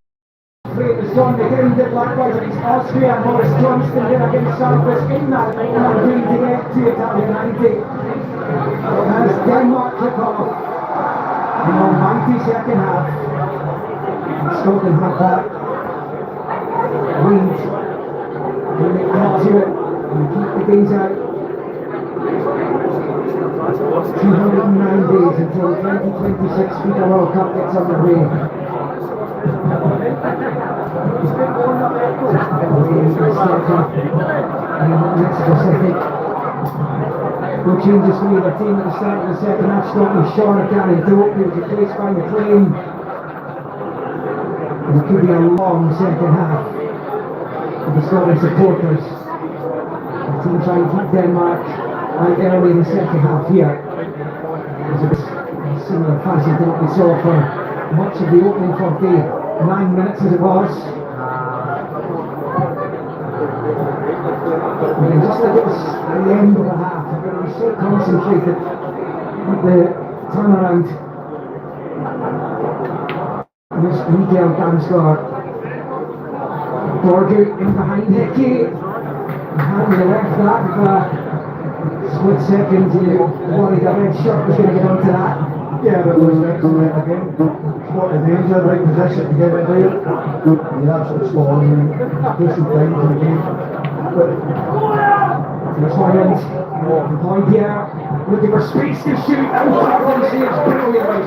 Great as John McGinn did likewise against Austria, and Maurice Johnston did against Cyprus in that game to get to Italia 90. As Denmark kick off in the mighty second half. And Scotland had that lead. They make to it and keep the games out. 209 days until the 2026 FIFA World Cup gets underway. Mexico City. No changes for either team at the start of the second half. Scotland Sean O'Callaghan Dope, who was replaced by McLean. And it could be a long second half for the Scotland supporters. The team trying to keep Denmark right early in the second half here. It was a similar passing to what we saw for much of the opening 49 minutes as it was. And then just at the end of the half, we're going to be so concentrated with the turnaround. And there's Mikael Damsgaard. Borgu in behind Hickey. Having left that for a split second, you worried a red shirt was going to get onto that. Yeah, but it was excellent again. Spot the danger, right position to get it there. You're absolutely spot on. Do some time in the game. But This one ends. Point here. Looking for space to shoot. And Scotland saves brilliantly.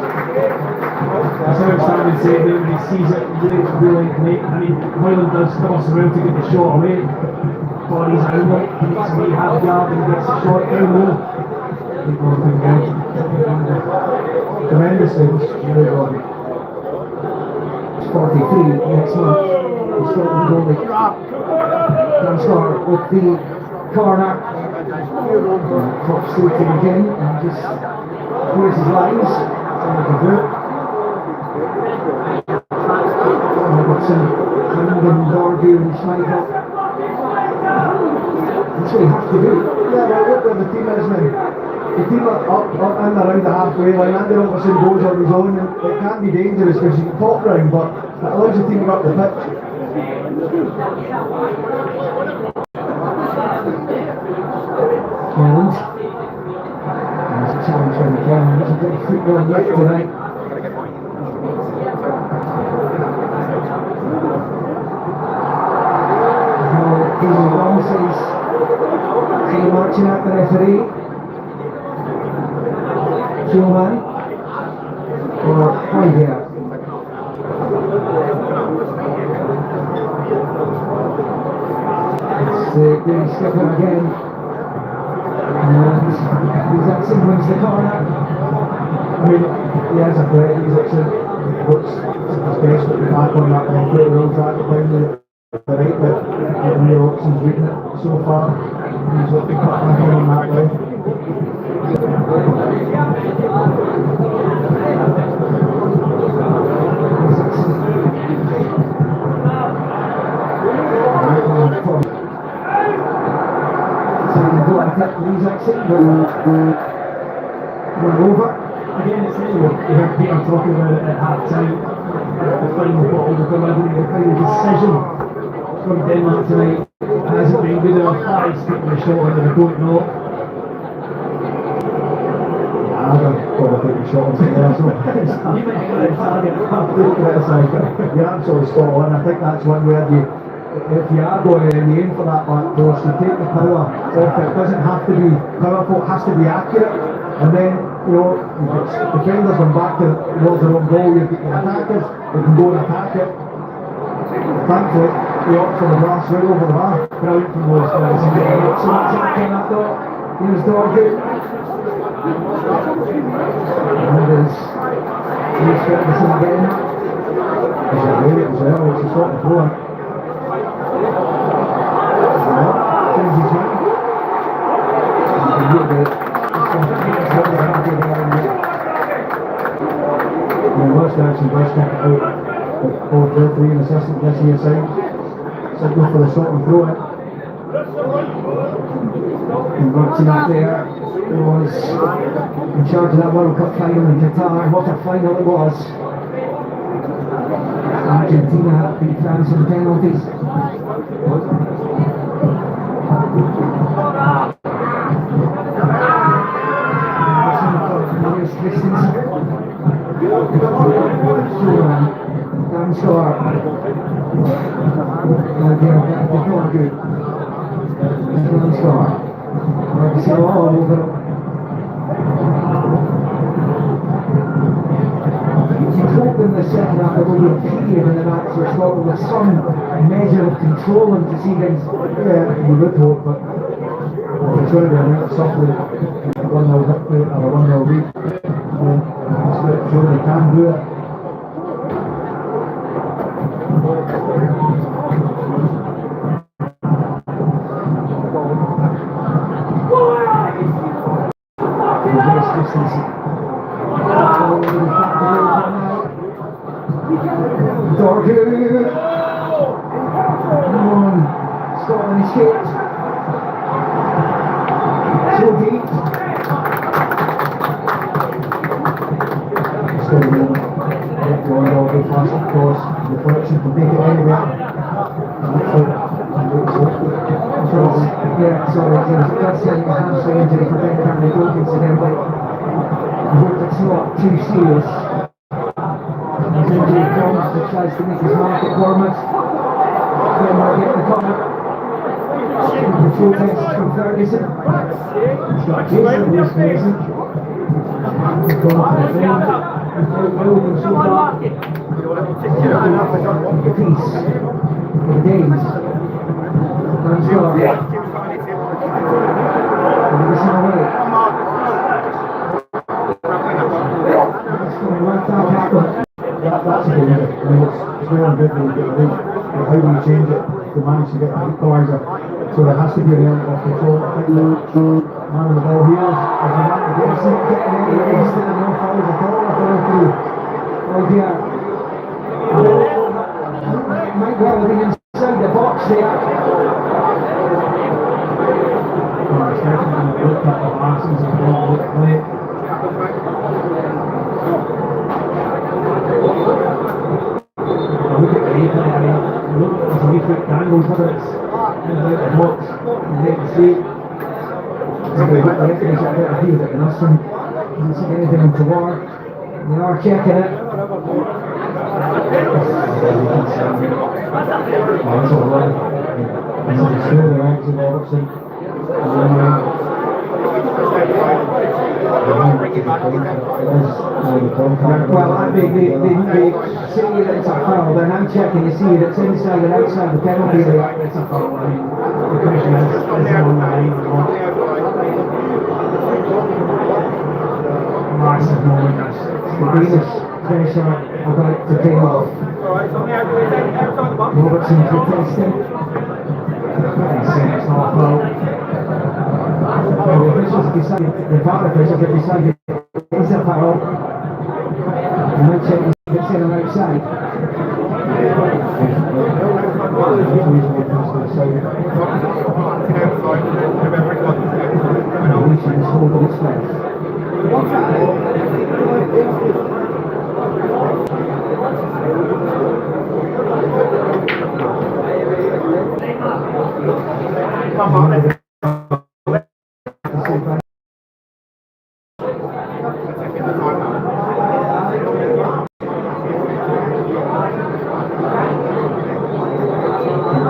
That's how outstanding save there when he sees it really late. I mean, Hoyland does cross around to get the shot away. Bodies out, he needs to be half guard and gets the shot down low. tremendous things, really good. 43 next month. He's Scotland goalie. Damsgaard with the corner. Top shooting again and just clears his lines. Something to do. Robertson, Hamden, Dorgu and Schmeichel. That's what you have to do. Yeah, well, look where the team is now. The team are up and around the halfway line. Andy Robertson goes on his own, and it can be dangerous because you can top round, but it allows the team to go up the pitch. And there's a challenge from the game. There's a bit of football yet tonight. Now, Long says, he's marching at the referee. Showman. Or point here. It's the skipper again. And Isaacson wins the corner. I mean, he has a threat. He's actually looks desperately back on that one. Put the real track down the right, but the options reading it so far. He's looking back on that way. Isaacson run over. Again, it's you heard Peter talking about it at half time. The final bottle, the delivery, the final decision from Denmark tonight hasn't been good enough. He's taking the shot and I don't know. I'm going to probably take the shot on there, so He might be the target. you're absolutely spot on. I think that's one where you, if you are going in the aim for that back post, you take the power off. It doesn't have to be powerful, it has to be accurate. And then, you know, if defenders come back towards their own goal, you've got your attackers, they can go and attack it. Thankfully, he opts for the brass right over the bar. Brilliant from those guys. So that's it, that though. Here's Dorgu. And there's Ferguson again. There's a way as well, which is what the floor. Changes man. referee and assistant this here side. Signal for the shot and throw it. And watching up there was in charge of that World Cup final in Qatar. What a final it was. Argentina beat France in penalties. Down score. Good. Down score. All over. You hope in the second half there will be a period in the match where Scotland with some measure of control and to see things. Yeah, you would hope, but it's going to be a minute softly. 1-0 victory or a 1-0 lead. It's sure they can do it. Scotland escaped. So deep. Going all the fast, of course. Deflection to make it anywhere. Yeah, sorry, that's a hamstring injury for Ben Cameron Gold incidentally. I hope it's not too serious. His injury comes, he tries to make his mark at Bournemouth. Then we'll get the corner. The full test from Ferguson. He's got Jason, he's Mason. He's gone for the field. He's building so far. The piece. The days. That's got. Listen away. That's going to work out happen. That's a good one. I mean, it's very good when you get a lead. How do you change it to manage to get an equalizer? So there has to be an element of control. I think the man of the ball here is a man of the game. It's not getting any instant and no fouls at all. Going through. Oh dear. Might well have been inside the box there. It's definitely looked at the passes and not looked late. Look at the replay, I mean, look at the replay angles, whether it's in the box, you hate to see it. They've got the referees out there to deal with it, and Austin doesn't see anything untoward. They are checking it. That's all right. This is the school, they're actually Robertson. Well, I think they see that it's a foul, they're now checking to see that it's inside and outside the penalty area. It's a foul, I mean, the commission is on the line or not. Massive moment, that's Venus pressure about to pay off. Robertson protesting. it's not a foul. The officials decided, the VAR officials have decided it's a foul. And now check if it's in or outside. Lucian is holding its breath.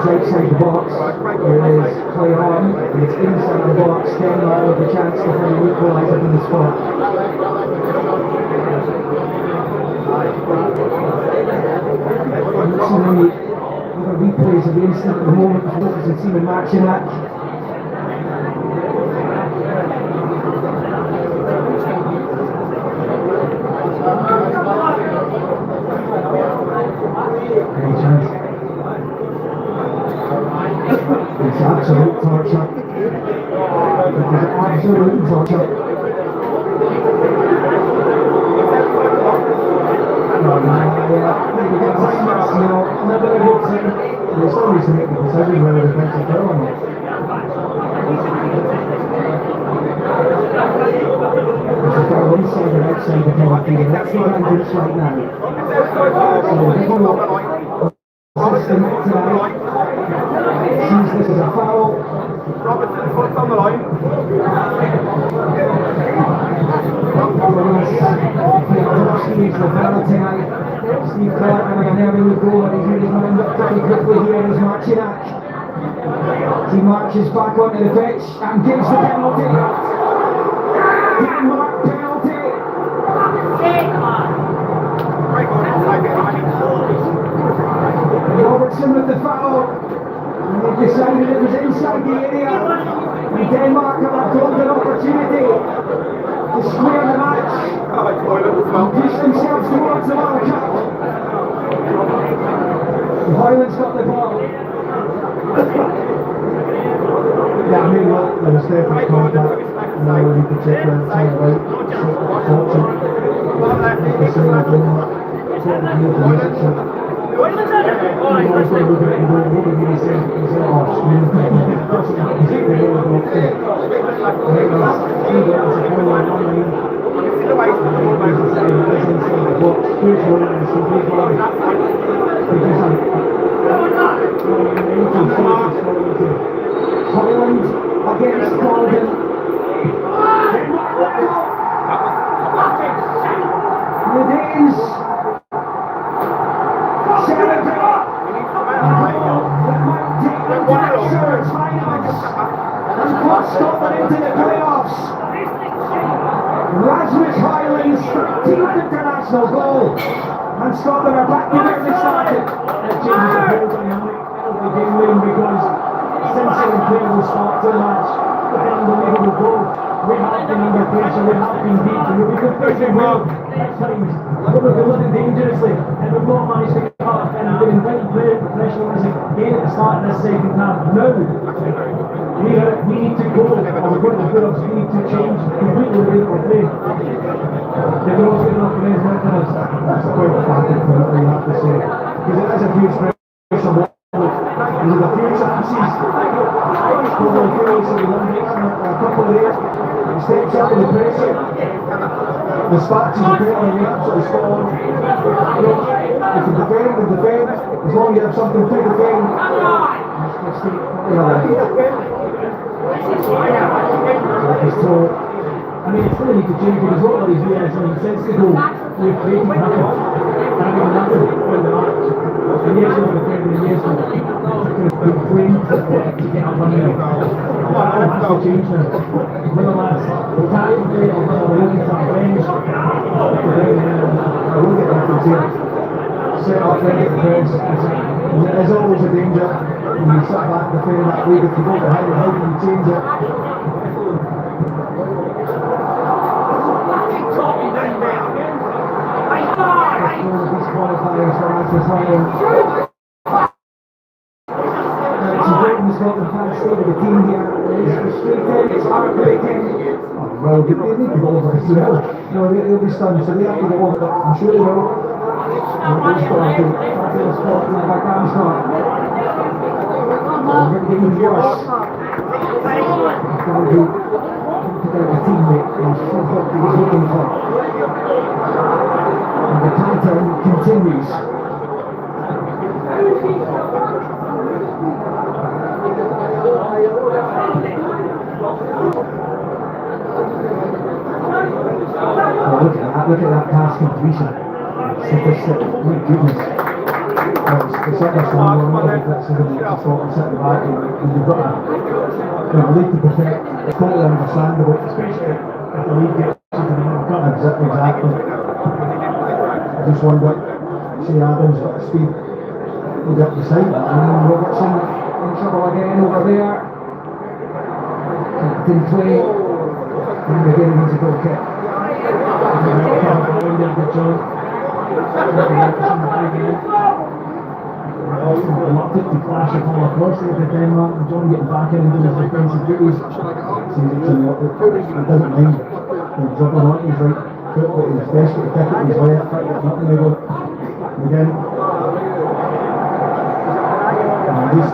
Outside the box, there is play on, and it's inside the box, Denmark with the chance to find an equalizer from the spot. Let's see the other replays of the incident at the moment, Lucas and Seaman matching that. Any chance? It's absolute torture. It is absolute torture. never a good thing. They still need to make the decision whether the defence is foul or not. It's a foul inside and outside the penalty, and that's what I'm doing right now. So the foul system tonight sees this as a foul. Robertson's foot's on the line. Steve's the penalty tonight. Steve Clark having an early goal, and he's really coming up pretty quickly here as Marcinak. He marches back onto the pitch and gives the penalty. Denmark penalty. Robertson with the foul. And they decided it was inside the area. And Denmark have a golden opportunity to square the match and push themselves towards the World Cup. The Highlands got the ball. Yeah, I mean, look, there was definitely contact. Now we need to check that time out. Fortune. Like I say, I've been sort of new to music, so I'm also looking at the goal. What did he say? He said, oh, screw. He's taking the goal off there. I think that's 3 goals to 4 line, 1 line. That's inside the box. Huge goal, and it's complete goal. Holland against Golden. The Danes celebrate. That might take them to the finals and put Scotland into the playoffs. Rasmus Highland's 13th international goal, and Scotland are back to where they started. That changes the whole dynamic of the game win because since an incredible start to the match, with an unbelievable goal, we have been under pressure, we have been beat, and we've been pushing well at times, but we've been living dangerously, and we've not managed to get up, and we've been very professional again at the start of this second half. Now, we need to go, or we're going to build up, we need to change completely the way that we play. The goal's good enough for them, not for us. That's a quite pathetic penalty, you have to say. Because it is a huge pressure ball. There's a few chances. Probably feels that we won't make a couple there. He steps up with the pressure. Dispatches the penalty, and you're absolutely spot on. If you defend, we defend. As long as you have something to defend. I mean, it's really need to change because what he's doing is since the goal, we've created nothing. Having nothing in the match. And yes, we're defending, and yes, we've played to get up on there. That has to change now. Whether that's tactically or whether we're looking at our bench. I will get back to here. Set up, then get the press. There's always a danger when you sit back defending that lead. If you go behind it, how can you change it? One of these qualifiers for Rasmus Highland. It's a great Scotland fans stay with the team here. It's frustrating, it's heartbreaking. Oh, well, they need to go over as well. No, they'll be stunned, so they have to go over, but I'm sure they will. They'll Scotland, fabulous Scotland by Armstrong. They're going to get even worse. It's going to be a teammate who's what he was looking for. And the countdown continues. Look at that pass completion. Statistic, my goodness. It's almost the one of the blitzes in the Scotland set the back, and you've got a lead to protect. It's totally understandable. Especially if the league gets to the World Cup. Exactly. I just wonder, Shane Adams got the speed. He'll get the side. And Robertson in trouble again over there. Didn't play. And again needs a goal kick. Reluctant to clash it all across it with Denmark and John getting back in and doing his defensive duties. He doesn't mind. He's dribbling on his right foot, but he's desperate to kick it, he's left, nothing to go. Again, just,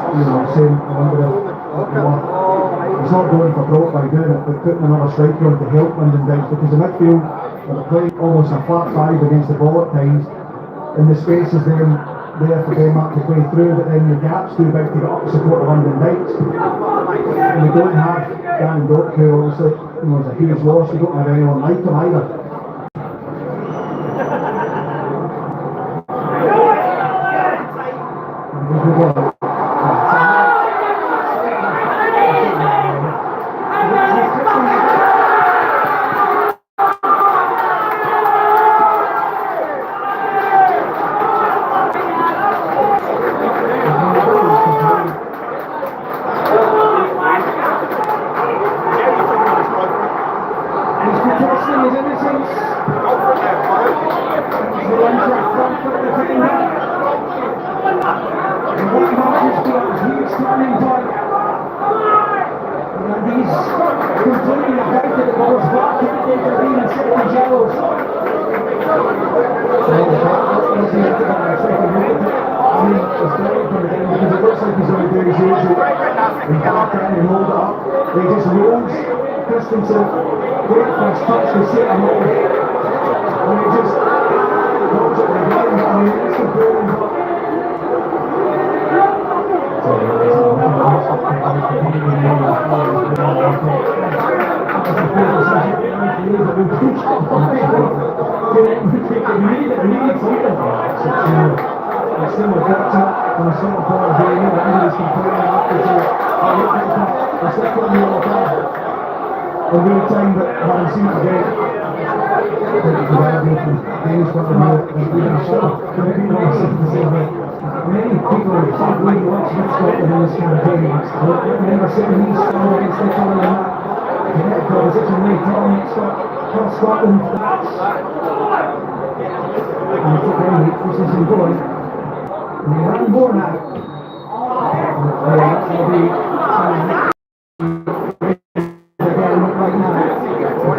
saying, I wonder if, he's not going for broke by doing it, but putting another striker on to help London Dykes, because the midfield, they're playing almost a flat five against the ball at times, and the space is there for Denmark to play through, but then the gap's too big to get up to support the London Dykes. And we don't have Dan Doak, who obviously is a huge loss. We don't have anyone like him either. They just rolls, Christensen, great first touch, they set him off, and he just goes at the ground. I mean, it's a brilliant. It's still a victor, and a sort of ball of being in, and he's complaining after the second year of that. A real time that I haven't seen today. Many people think we watch Scotland in this campaign. Remember sitting these strong against each other and that. Kinetic opposition way dominant across Scotland. And it's again, this is going. And we're on board now. That will be again right now.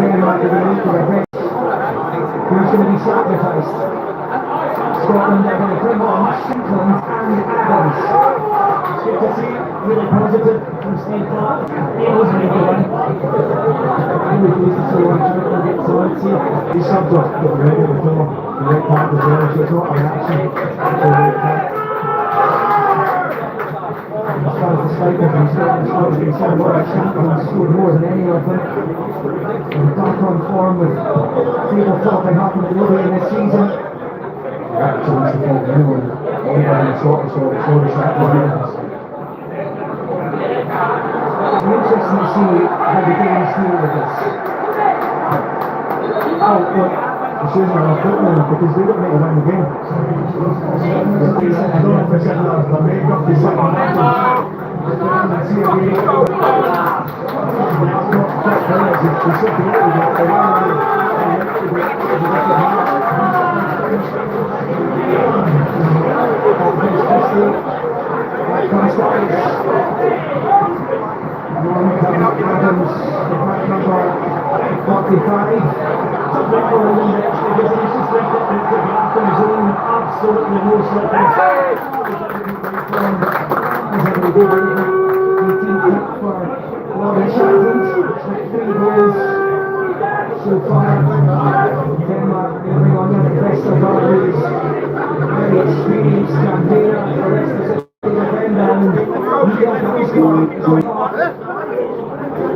Denmark is going to lead to their bench. Who's going to be sacrificed? Scotland are going to bring on Shankland and Adams. It's good to see, really positive from Steve Clark. He was a good one. I'm really pleased to see one Shankland gets on. He's subbed off, getting ready to fill the red card as well, so it's not a reaction to the red card. As far as the strikers and Scotland is concerned, Shankland scored more than any of them. And back on form with table topping up in delivery this season. Actually, it's the fault of anyone. Anybody in Scotland saw the shot behind. It'll be interesting to see how the games deal with this. Oh, look, it's using our football because they don't make a win the game. I don't know if it's in the makeup, the second half. Adams, number 45. Absolutely no slippage. Three goals so far. Denmark bring on the best of others. Very experienced campaigner. The rest is a defender, and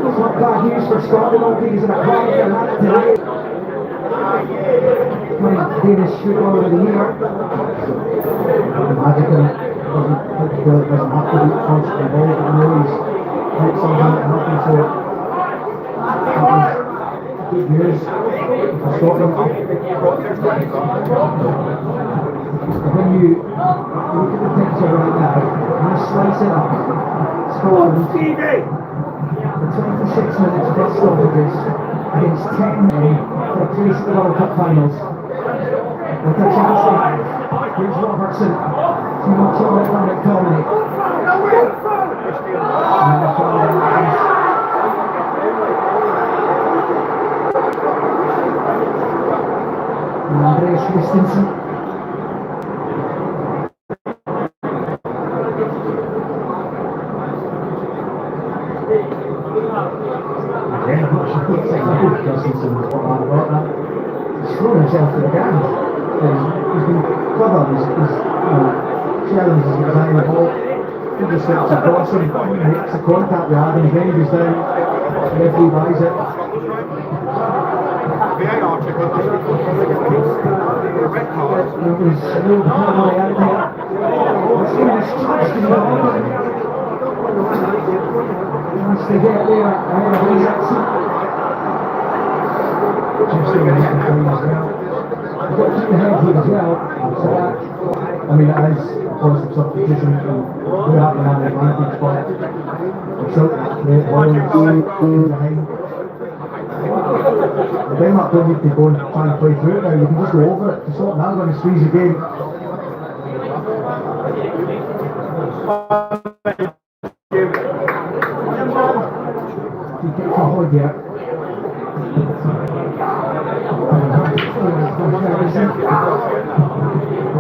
it's not bad news for Scotland. I don't think he's in a corner for that tonight. Danish shoot over the year. Magical doesn't have to be constantly involved. I know he's hit something that happened, so good news for Scotland. When you look at the picture right now, and you slice it up, Scotland for 26 minutes death stoppages against 10 men for a place at the World Cup finals. With a chance they have. Here's Robertson. Too much on it from McTominay. And the foul lines. And Andreas Christensen. Again, I'm not sure it's like a good distance and whatnot about that. He's thrown himself to the ground. He's been clever, he's challenged, he's got his eye on the ball. He just steps across him, makes the contact with Adam, then he goes down, the referee buys it. VAR check on that. A red card. There was no penalty out there. It's touched in the ball. He wants to get there ahead of his exit. Just doing the as well. You've got to keep the head here as well. So that, I mean, it is a positive substitution. We have to have an advantage, but so the ball is behind. The Denmark don't need to go and try and play through it now. You can just go over it to stop now going to squeeze the game. He gets a hold here.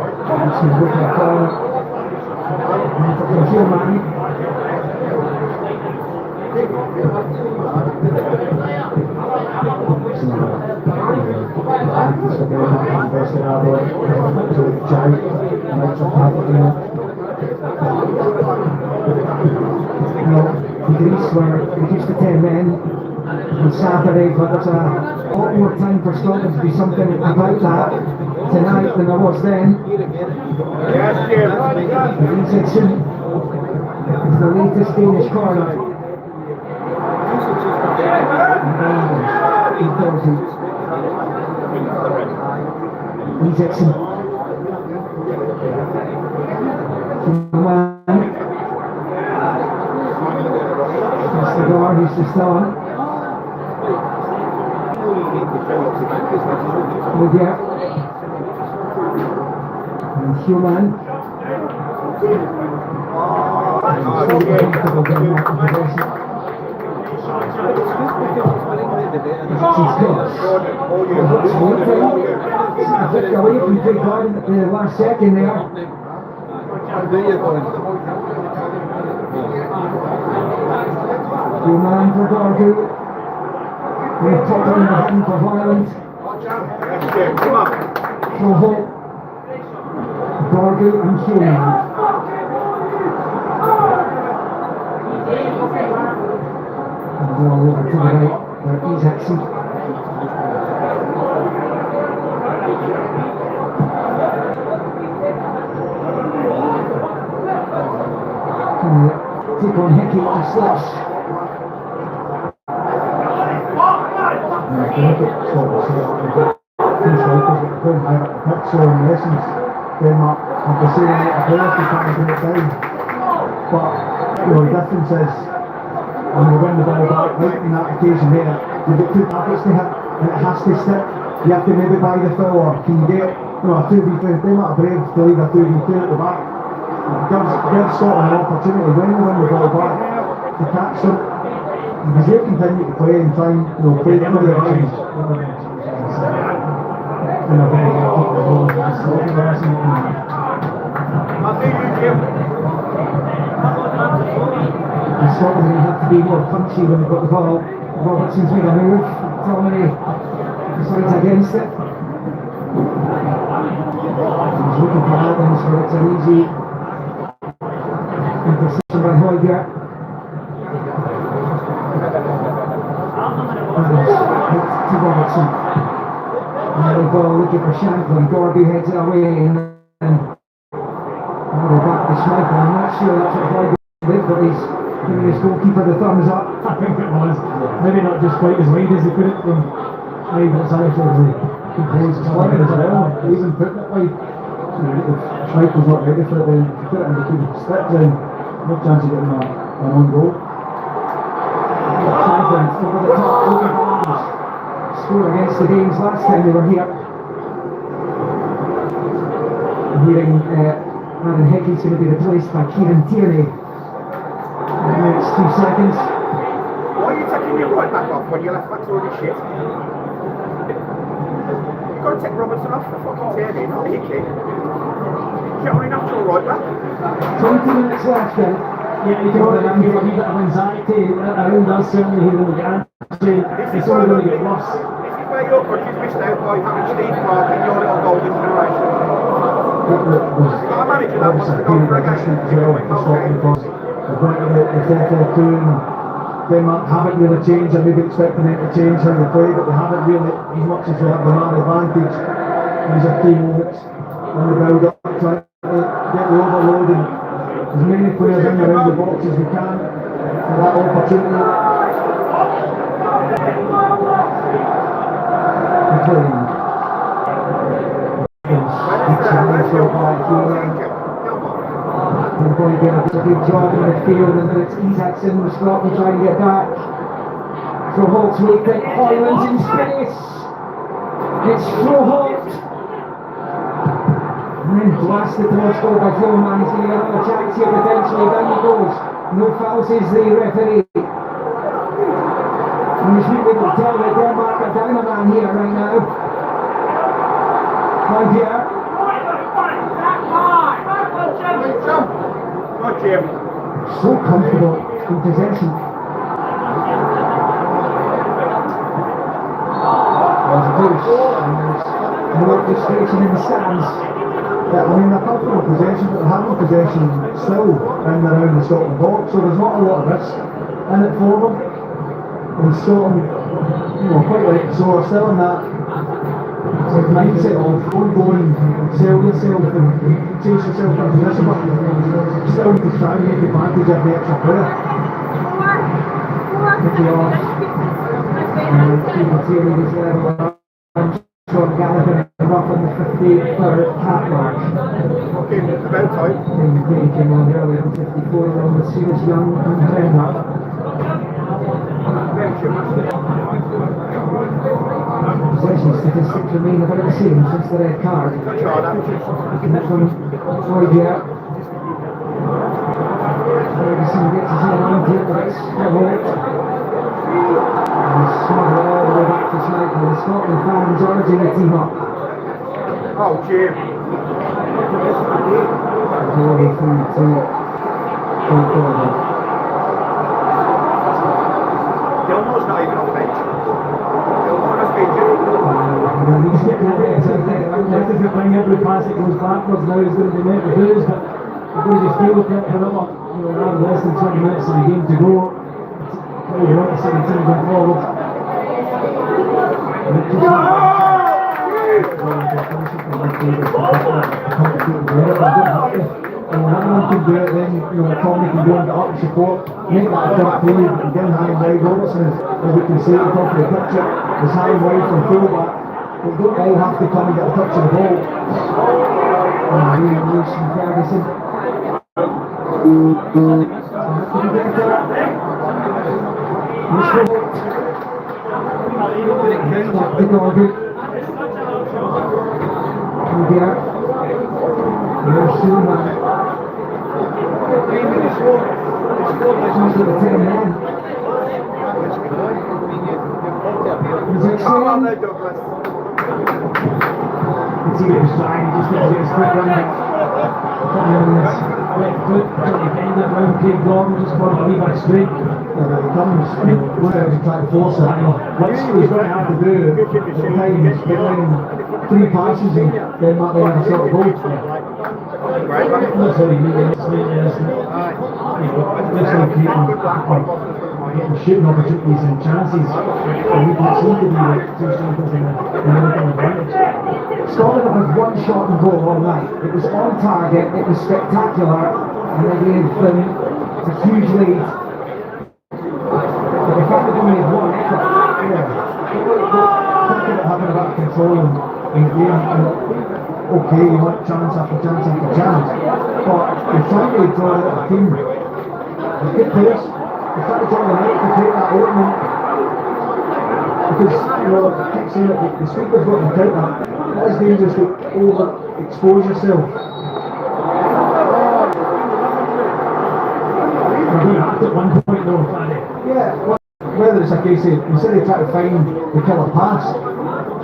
He's going to go for a corner. And for control man. Greece were reduced to 10 men on Saturday, but there's a lot more time for Scotland to do something about that tonight than there was then. Ezekiel is the latest Danish corner. Ezekiel. That's the guard who's just on. Lydia. And Human. Away from Big Garden at the last second there. Your man for Gargu. We're top on the hand for Violent. Trovo. Gargu and Human. And we're all over to the right for Isaacson. Take on Hickey to slash. So in essence, Denmark have the same amount of players to try and bring it down. But the difference is when we win the ball back, like in that occasion there, you've got two targets to hit and it has to stick. You have to maybe buy the foul or can you get a 2v2. Denmark are brave to leave a 2v2 at the back. Give Scotland an opportunity when they win the ball back to catch them. Because they continue to play and try and play through their lines. And a very good kick the ball. And Scotland will have to be more punchy when they've got the ball. Robertson's made a move. Tommy decides against it. He's looking for Adams, but it's an easy interception by Hoyger. Adams hits to Robertson. And the ball looking for Shanklin. Gorby heads it away and then they're back to Schmeichel. I'm not sure that's what Hoyger did, but he's giving his goalkeeper the thumbs up. I think it was. Maybe not just quite as wide as he put it from wide, but it's actually composed target as well. Even putting it wide. If Schmeichel's not ready for it, then if you put it in between the sticks, then no chance of getting an own goal. Shanklin over the top, looking for Adams. Score against the Danes last time they were here. I'm hearing Aaron Hickey's going to be replaced by Kieran Tierney. In the next 2 seconds. Why are you taking your right back off when your left back's already shit? You've got to take Robertson off for fucking Tierney, not Hickey. Get on a natural right back. 20 minutes left then. Yeah, you can only feel a wee bit of anxiety around us, certainly here in the garage. It's only going to get worse. This is where your coach is missed out by having Steve Clark in your little golden generation. You've got a manager that wants to go for a game. The 4-4-2 and Denmark haven't really changed. I maybe expecting them to change how they play, but they haven't really, as much as they have the man advantage. These are key moments on the build-up, trying to get the overload and as many players in around the box as we can for that opportunity. They're going to get a good job in midfield, and then it's Isaacson with Scotland trying to get back. Froholt's weak, Hoyland's in space. It's Froholt. And then blasted towards goal by Coleman. He's going to get another chance here potentially. Down he goes. No fouls is the referee. And he's really able to tell that Denmark are down a man here right now. Right here. So comfortable in possession. There's a push, and there's more frustration in the stands. Yeah, I mean, they're comfortable possession, but they're having possession still in and around the Scotland box, so there's not a lot of risk in it for them. And Scotland, quite right, so are still in that mindset of ongoing, sell yourself and chase yourself in position, but still to try and make advantage of the extra player. Pick it off, and keep the team at this level. Sean Gallagher up on the 53rd cap mark. Okay, it's about time. He came on earlier in 54 on the serious young and Denmark. Possession statistics remain about the same since the red card. From Roydier. Ferguson gets his head on it, but it's Resolute. And smuggle all the way back to Schmeichel. The Scotland fans urging the team up. Oh, Jim. Glory through to full forward. Gilmore's not even on the bench. Gilmore must be injured. Just as bring every pass that goes backwards now is going to be met with booze, but we're going to just deal with it however, around less than 20 minutes of the game to go. We want to see the team going forward. Everyone can do it then, Tommy can go and get up and support, make that a front play, and then high and wide. Robertson, as we can see at the top of the picture, is high and wide from fullback. They don't all have to come and get a touch of the ball. And really loose from Ferguson. See what he's trying, he just needs to get his foot run back. Left foot, trying to bend it round Craig Gordon, just got a wee bit straight. It comes, whatever you try to force it. What he's going to have to do at times is getting 3 passes and then might be able to shot a goal. That's how you need it, getting shooting opportunities and chances. We can seem to be like 2 strikers in a little advantage. Scotland have had 1 shot and goal all night. It was on target, it was spectacular, and they gave them a huge lead. But the fact that they only had 1 effort, thinking about having a bit of control in the game, and okay, you want chance after chance after chance, but you're trying to draw out a team with good players. You're trying to draw them out to take that opening. Because, I keep saying that the speaker's got to count that. It is dangerous to overexpose yourself. We're going to have to at one point though, Paddy. Yeah, whether it's a case of, instead of trying to find the killer pass,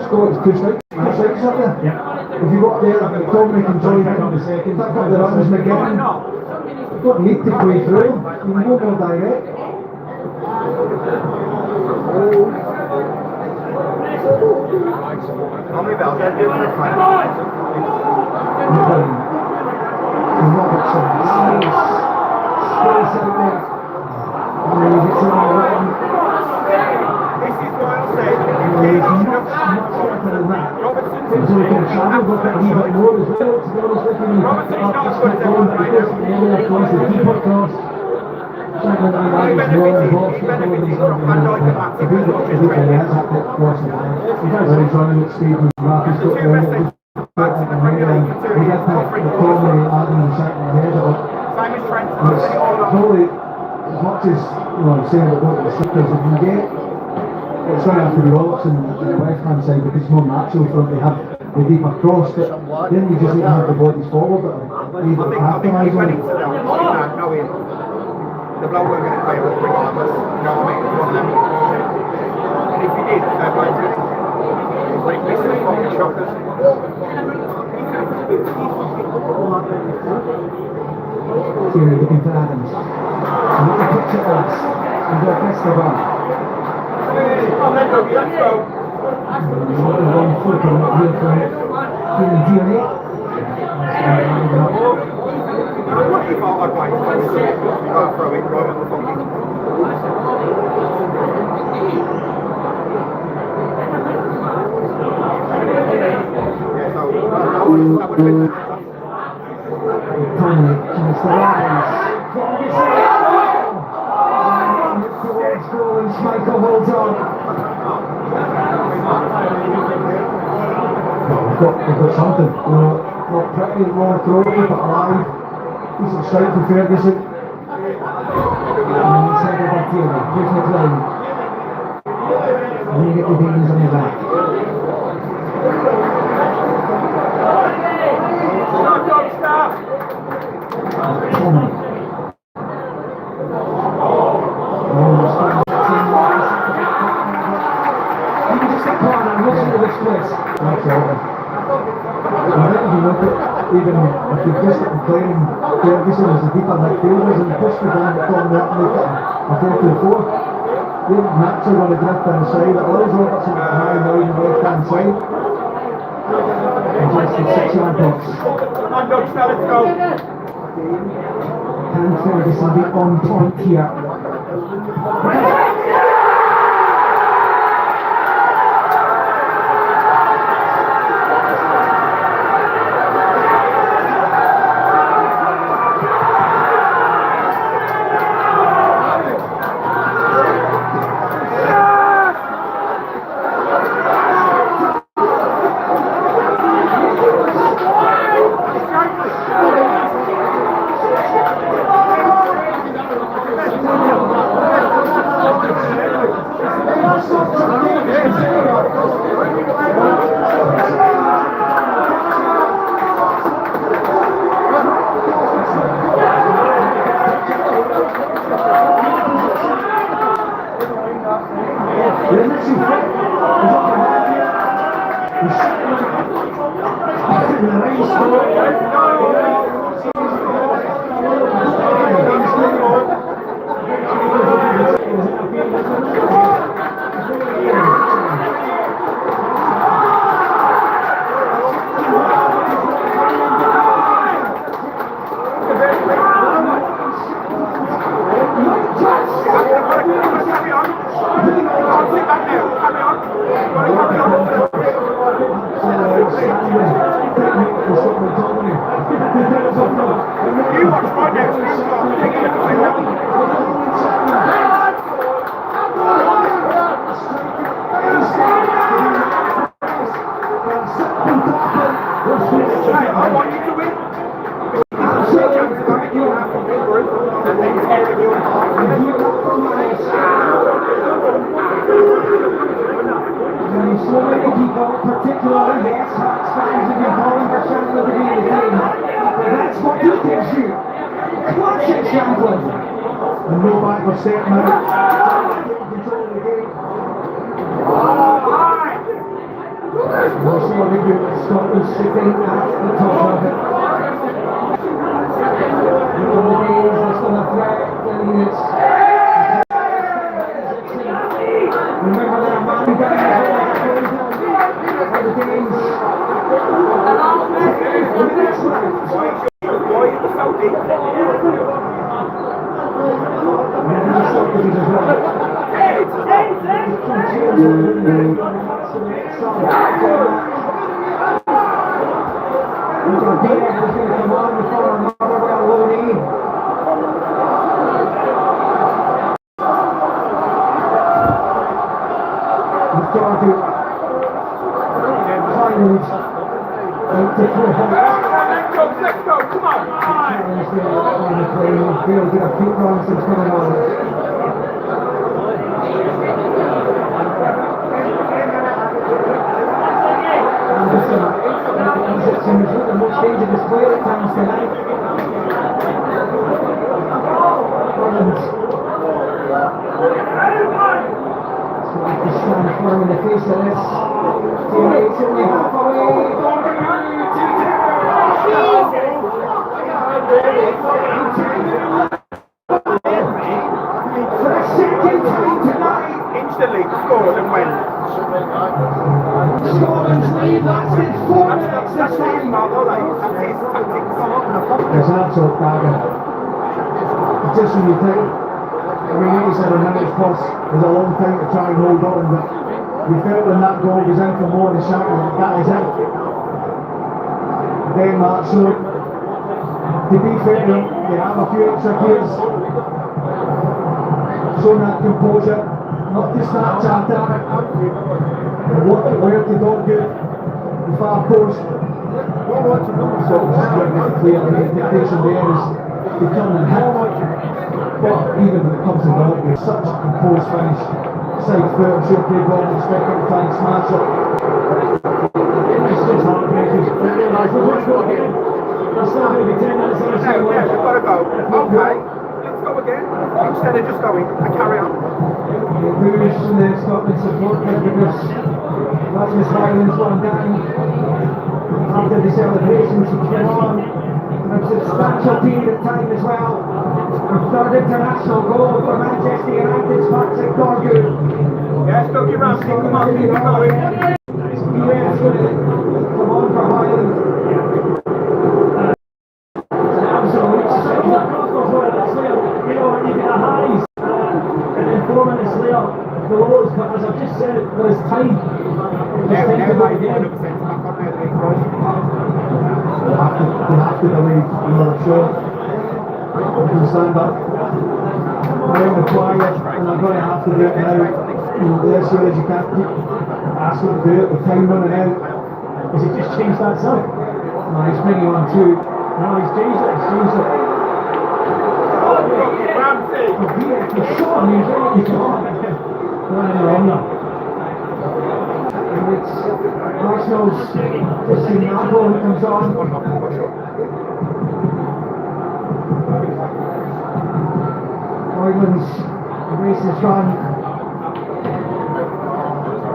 Scott's 2 strikers up there. Yeah. If you go up there, Dominic can join in, pick up the runners again. don't need to play through them. You can go more direct. How many bells are you doing? Robertson, nice space out there. And he gets in the line. This is what I'll say. He's much better than that. So he can travel with it even more as well. To be honest with you, he picked it up, just kept going because the area, of course, the deeper cross. Chamberlain and Ryan is more involved with all these other the big one is that he has that bit cross in there. Where he's running at speed with Rafi's got the area. He gets that probably adding the second ahead of it. Probably, as much as I'm saying about the stickers, if you get, it's going to have to be Robertson on the left hand side because it's more natural for him to have the deeper cross, but then you just need to have the bodies forward that are able to capitalise on it. The bloke we're going to play with regardless, you know what I mean? It's one of them. And if you did, they're going to like this is fucking shockers. Here, looking for Adams. And what the picture is, and go press the bar. Let's go. The wrong foot on it here for Kieran Tierney. What if I play? I'll throw it right on the fucking. Yeah, so that would have been. Conley tries to rise. Towards goal and Schmeichel holds on. Well, we've got something. Not pretty, more throw, but alive. Decent strike from Ferguson. And he's headed by Tierney. Here's McLean. And then you get the beans on your back. Tommy. Almost found the team wise. You can just get part and listen to this place. Absolutely. I think if you look at even if you've just got McLean and Ferguson as the deeper midfielders and push the down the corner and make it a 4-2-4, they're naturally going to drift inside. It allows Robertson to high line on the left hand side. And just the 6-yard box. Come on, Doug, let's go. Can Ferguson be on point here? So many people, particularly the X-Hawks fans, have been calling for Chandler to be the team. But that's what he gives you. Classic Chandler. And no back for set now. Control the game. We'll see what they do with Scotland sitting at the top of it. Remember that man down the games. Why are you so deep? Let's go, come on! Stand firm in the face of this. Teammates only half away. For the second time tonight, Instantly scored and went. Scotland's lead lasted 4 minutes this time. There's an absolute dagger. Just when you think, I mean, 87 minutes plus is a long time to try and hold on, but we felt when that goal was in for more than Shankland, that is it. Denmark showed, to be fair to them, they have a few extra players, showing that composure, not to start chatting, and work it well to dog good, the far post. So just getting it clear, the expectation there is to come and hit. But even when it comes to dog, it's such a composed finish. Side foot, I'm sure Craig Gordon expected to try and smash it. It's just heartbreaking. Let's go again. There's still going to be 10 minutes on the Yeah, we've got to go. Okay, let's go again. Instead of just going and carry on. The British and the Scotland support them because Rasmus Highland's one down. After the celebrations, he came on. A substantial period of time as well. The third international goal for Manchester United's Patrick Dorgood. Yeah, still give Ramsey, come on, keep it going. Yes, come on for Highland. It's an absolute you know, you get a highs and then 4 minutes later the lows, but as I've just said, there is time. There's time to go again. We have to believe another shot. We can stand up. We're in the quiet, and I'm going to have to do it now. As soon as you can't keep asking to do it with time running out. Has he just changed that song? No, he's bringing on two. No, he's changed it, Ramsey! He's shot him, he's ready to come on. And it's Arsenal's just seen that goal that comes on. Ireland's race is run.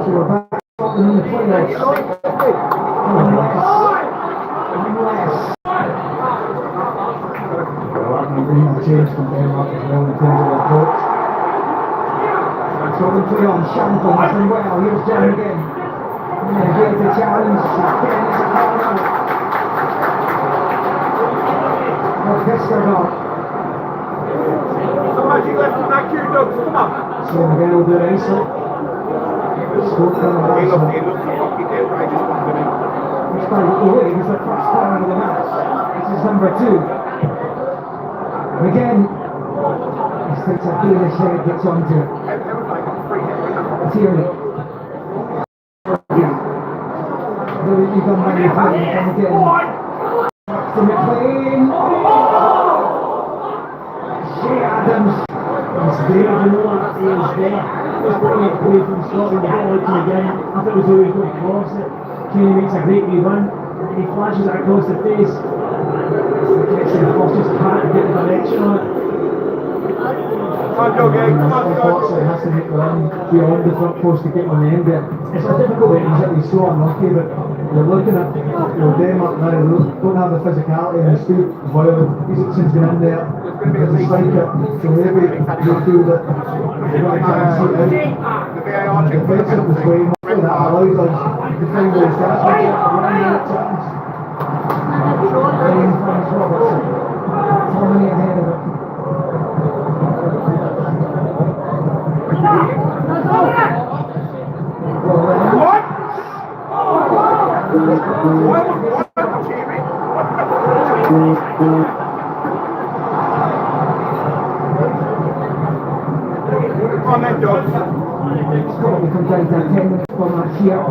So we're back in the playoffs. Unless. Well, that might bring a change from Denmark as well in terms of their approach. So we play on Shankland, has done well. Here's John again. Yeah, great to challenge. Again, it's a corner. Well, Vestergaard. So much left on that cue, Doug, come on. So again, we'll do it easily. Scored coming back. He looks a fucking dead right, just one minute. Which, by the way, was the first corner of the match. This is number 2. And again, this takes a Danish head, gets onto it. Tierney. Brilliantly done by McLean, and again. To McLean. Shea Adams. He's there, you know that, he is there. Just putting it away from Scotland, the ball out to him again. I thought it was always going to cross it. Kenny makes a great wee run, and he flashes it across the face. Gets it across his hat to get the direction on it. Come on, Doug, come on, Unfortunately, it has to make the run beyond the front post to get on the end there. It's a difficult one, he's so unlucky, but you're looking at Denmark now, they don't have the physicality and the speed. However, Isaksen's been in there as a striker, so maybe you feel that they're going to try and shoot out. The VAR defensive display that allows us to find those gaps. We get a 1 minute chance. Ryan finds Robertson. Tommy ahead of it. What? Come on then, Jones. It's probably come down to 10 minutes for match here.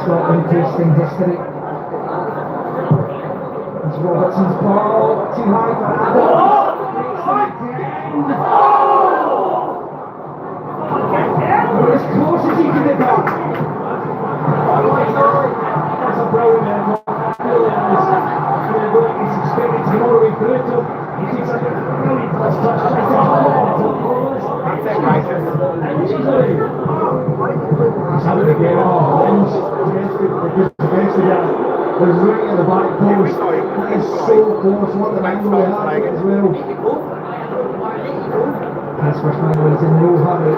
Scotland tasting history. It's Robertson's ball, too high for We're as close as he can get back. That's a brilliant end. He's expected to go all the way through it. He takes a brilliant touch. That's it, righteous. Have it again. They're right at the back post. It's so close. What the angle they have as well. Casper Schneider is in no hurry.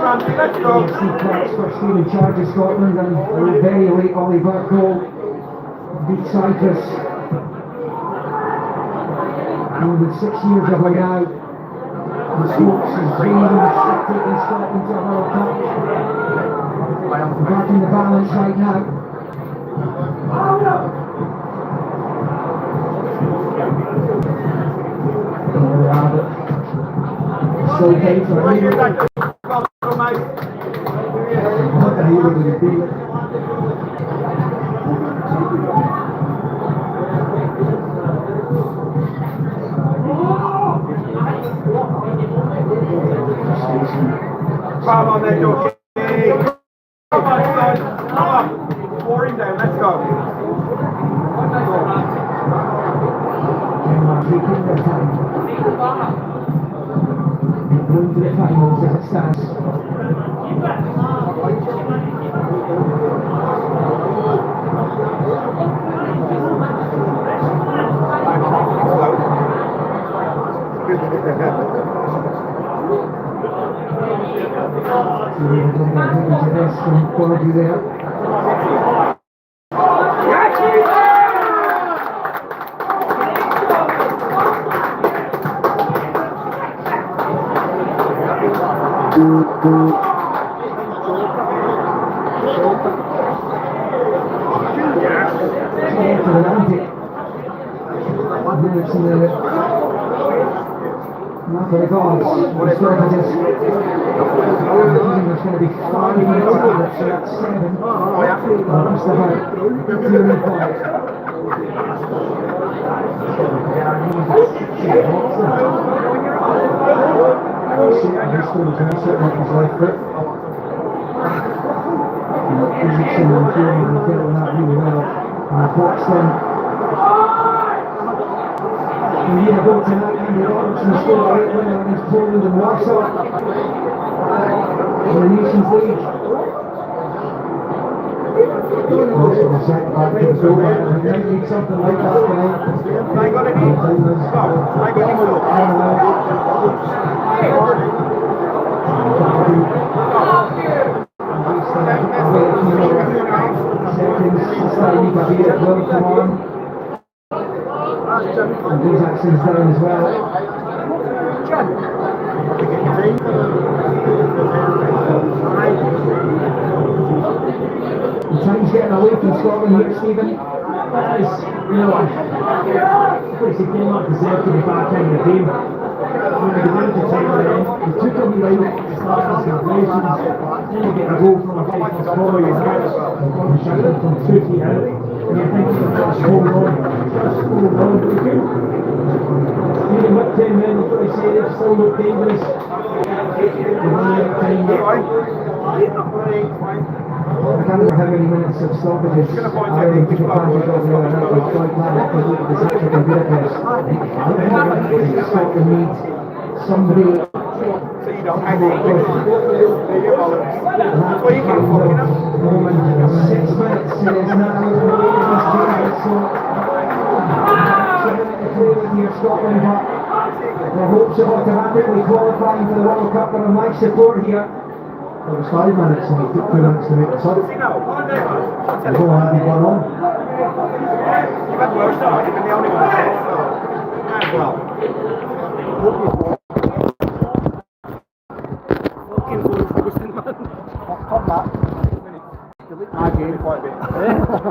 Let's go. AFC Clark's first game in charge of Scotland and a very late Oliver goal. Beat Cyprus. And with 6 years of way out, the Scotts is dreaming of taking Scotland to a World Cup. Back in the balance right now. There we have it. So game for me. What the hell did it be? Come on then, Joe. Come on, son. Come on. Pour him down. Let's go. Denmark taking their time. Going to the finals as it stands. From quality there. Not for the goals. It's going to just. There's going to be 5 minutes of it, so that's 7. That's about 2 and 5. He's still trying to set up his life foot. Position and feeling and feeling that really well. And box then. And here go tonight, Andy Robertson scored a late winner against Poland and Warsaw in the Nations League. Also the second back to the goal, and we might need something like that tonight. I got it. I got And these actions down as well. The time's getting away from Scotland here, Stephen. That is, you know, I think Denmark deserved to be back in the game. When they went to time then, they took a wee while to start the celebrations. Then they get a goal from a guy from Scotland and that's shouted from 2 feet out. And you think just hold on. Even with 10 men, what they say, they still look dangerous. They're running out of time yet. I can't remember how many minutes of stoppages Ireland took advantage of the other night with Floyd Planet to look at the tactic in Budapest. I think Scotland need somebody you don't hang on. You're bollocks. That's what you get fucking up. 6 minutes is now here, Scotland, but their hopes of automatically qualifying for the World Cup are on life support here. It was 5 minutes and it took 2 minutes to make the sub. You know, The goal had been gone on. you've had worse than that. You've been the only one there, so might as well. Fucking full of man. Fuck that. I gained quite a bit.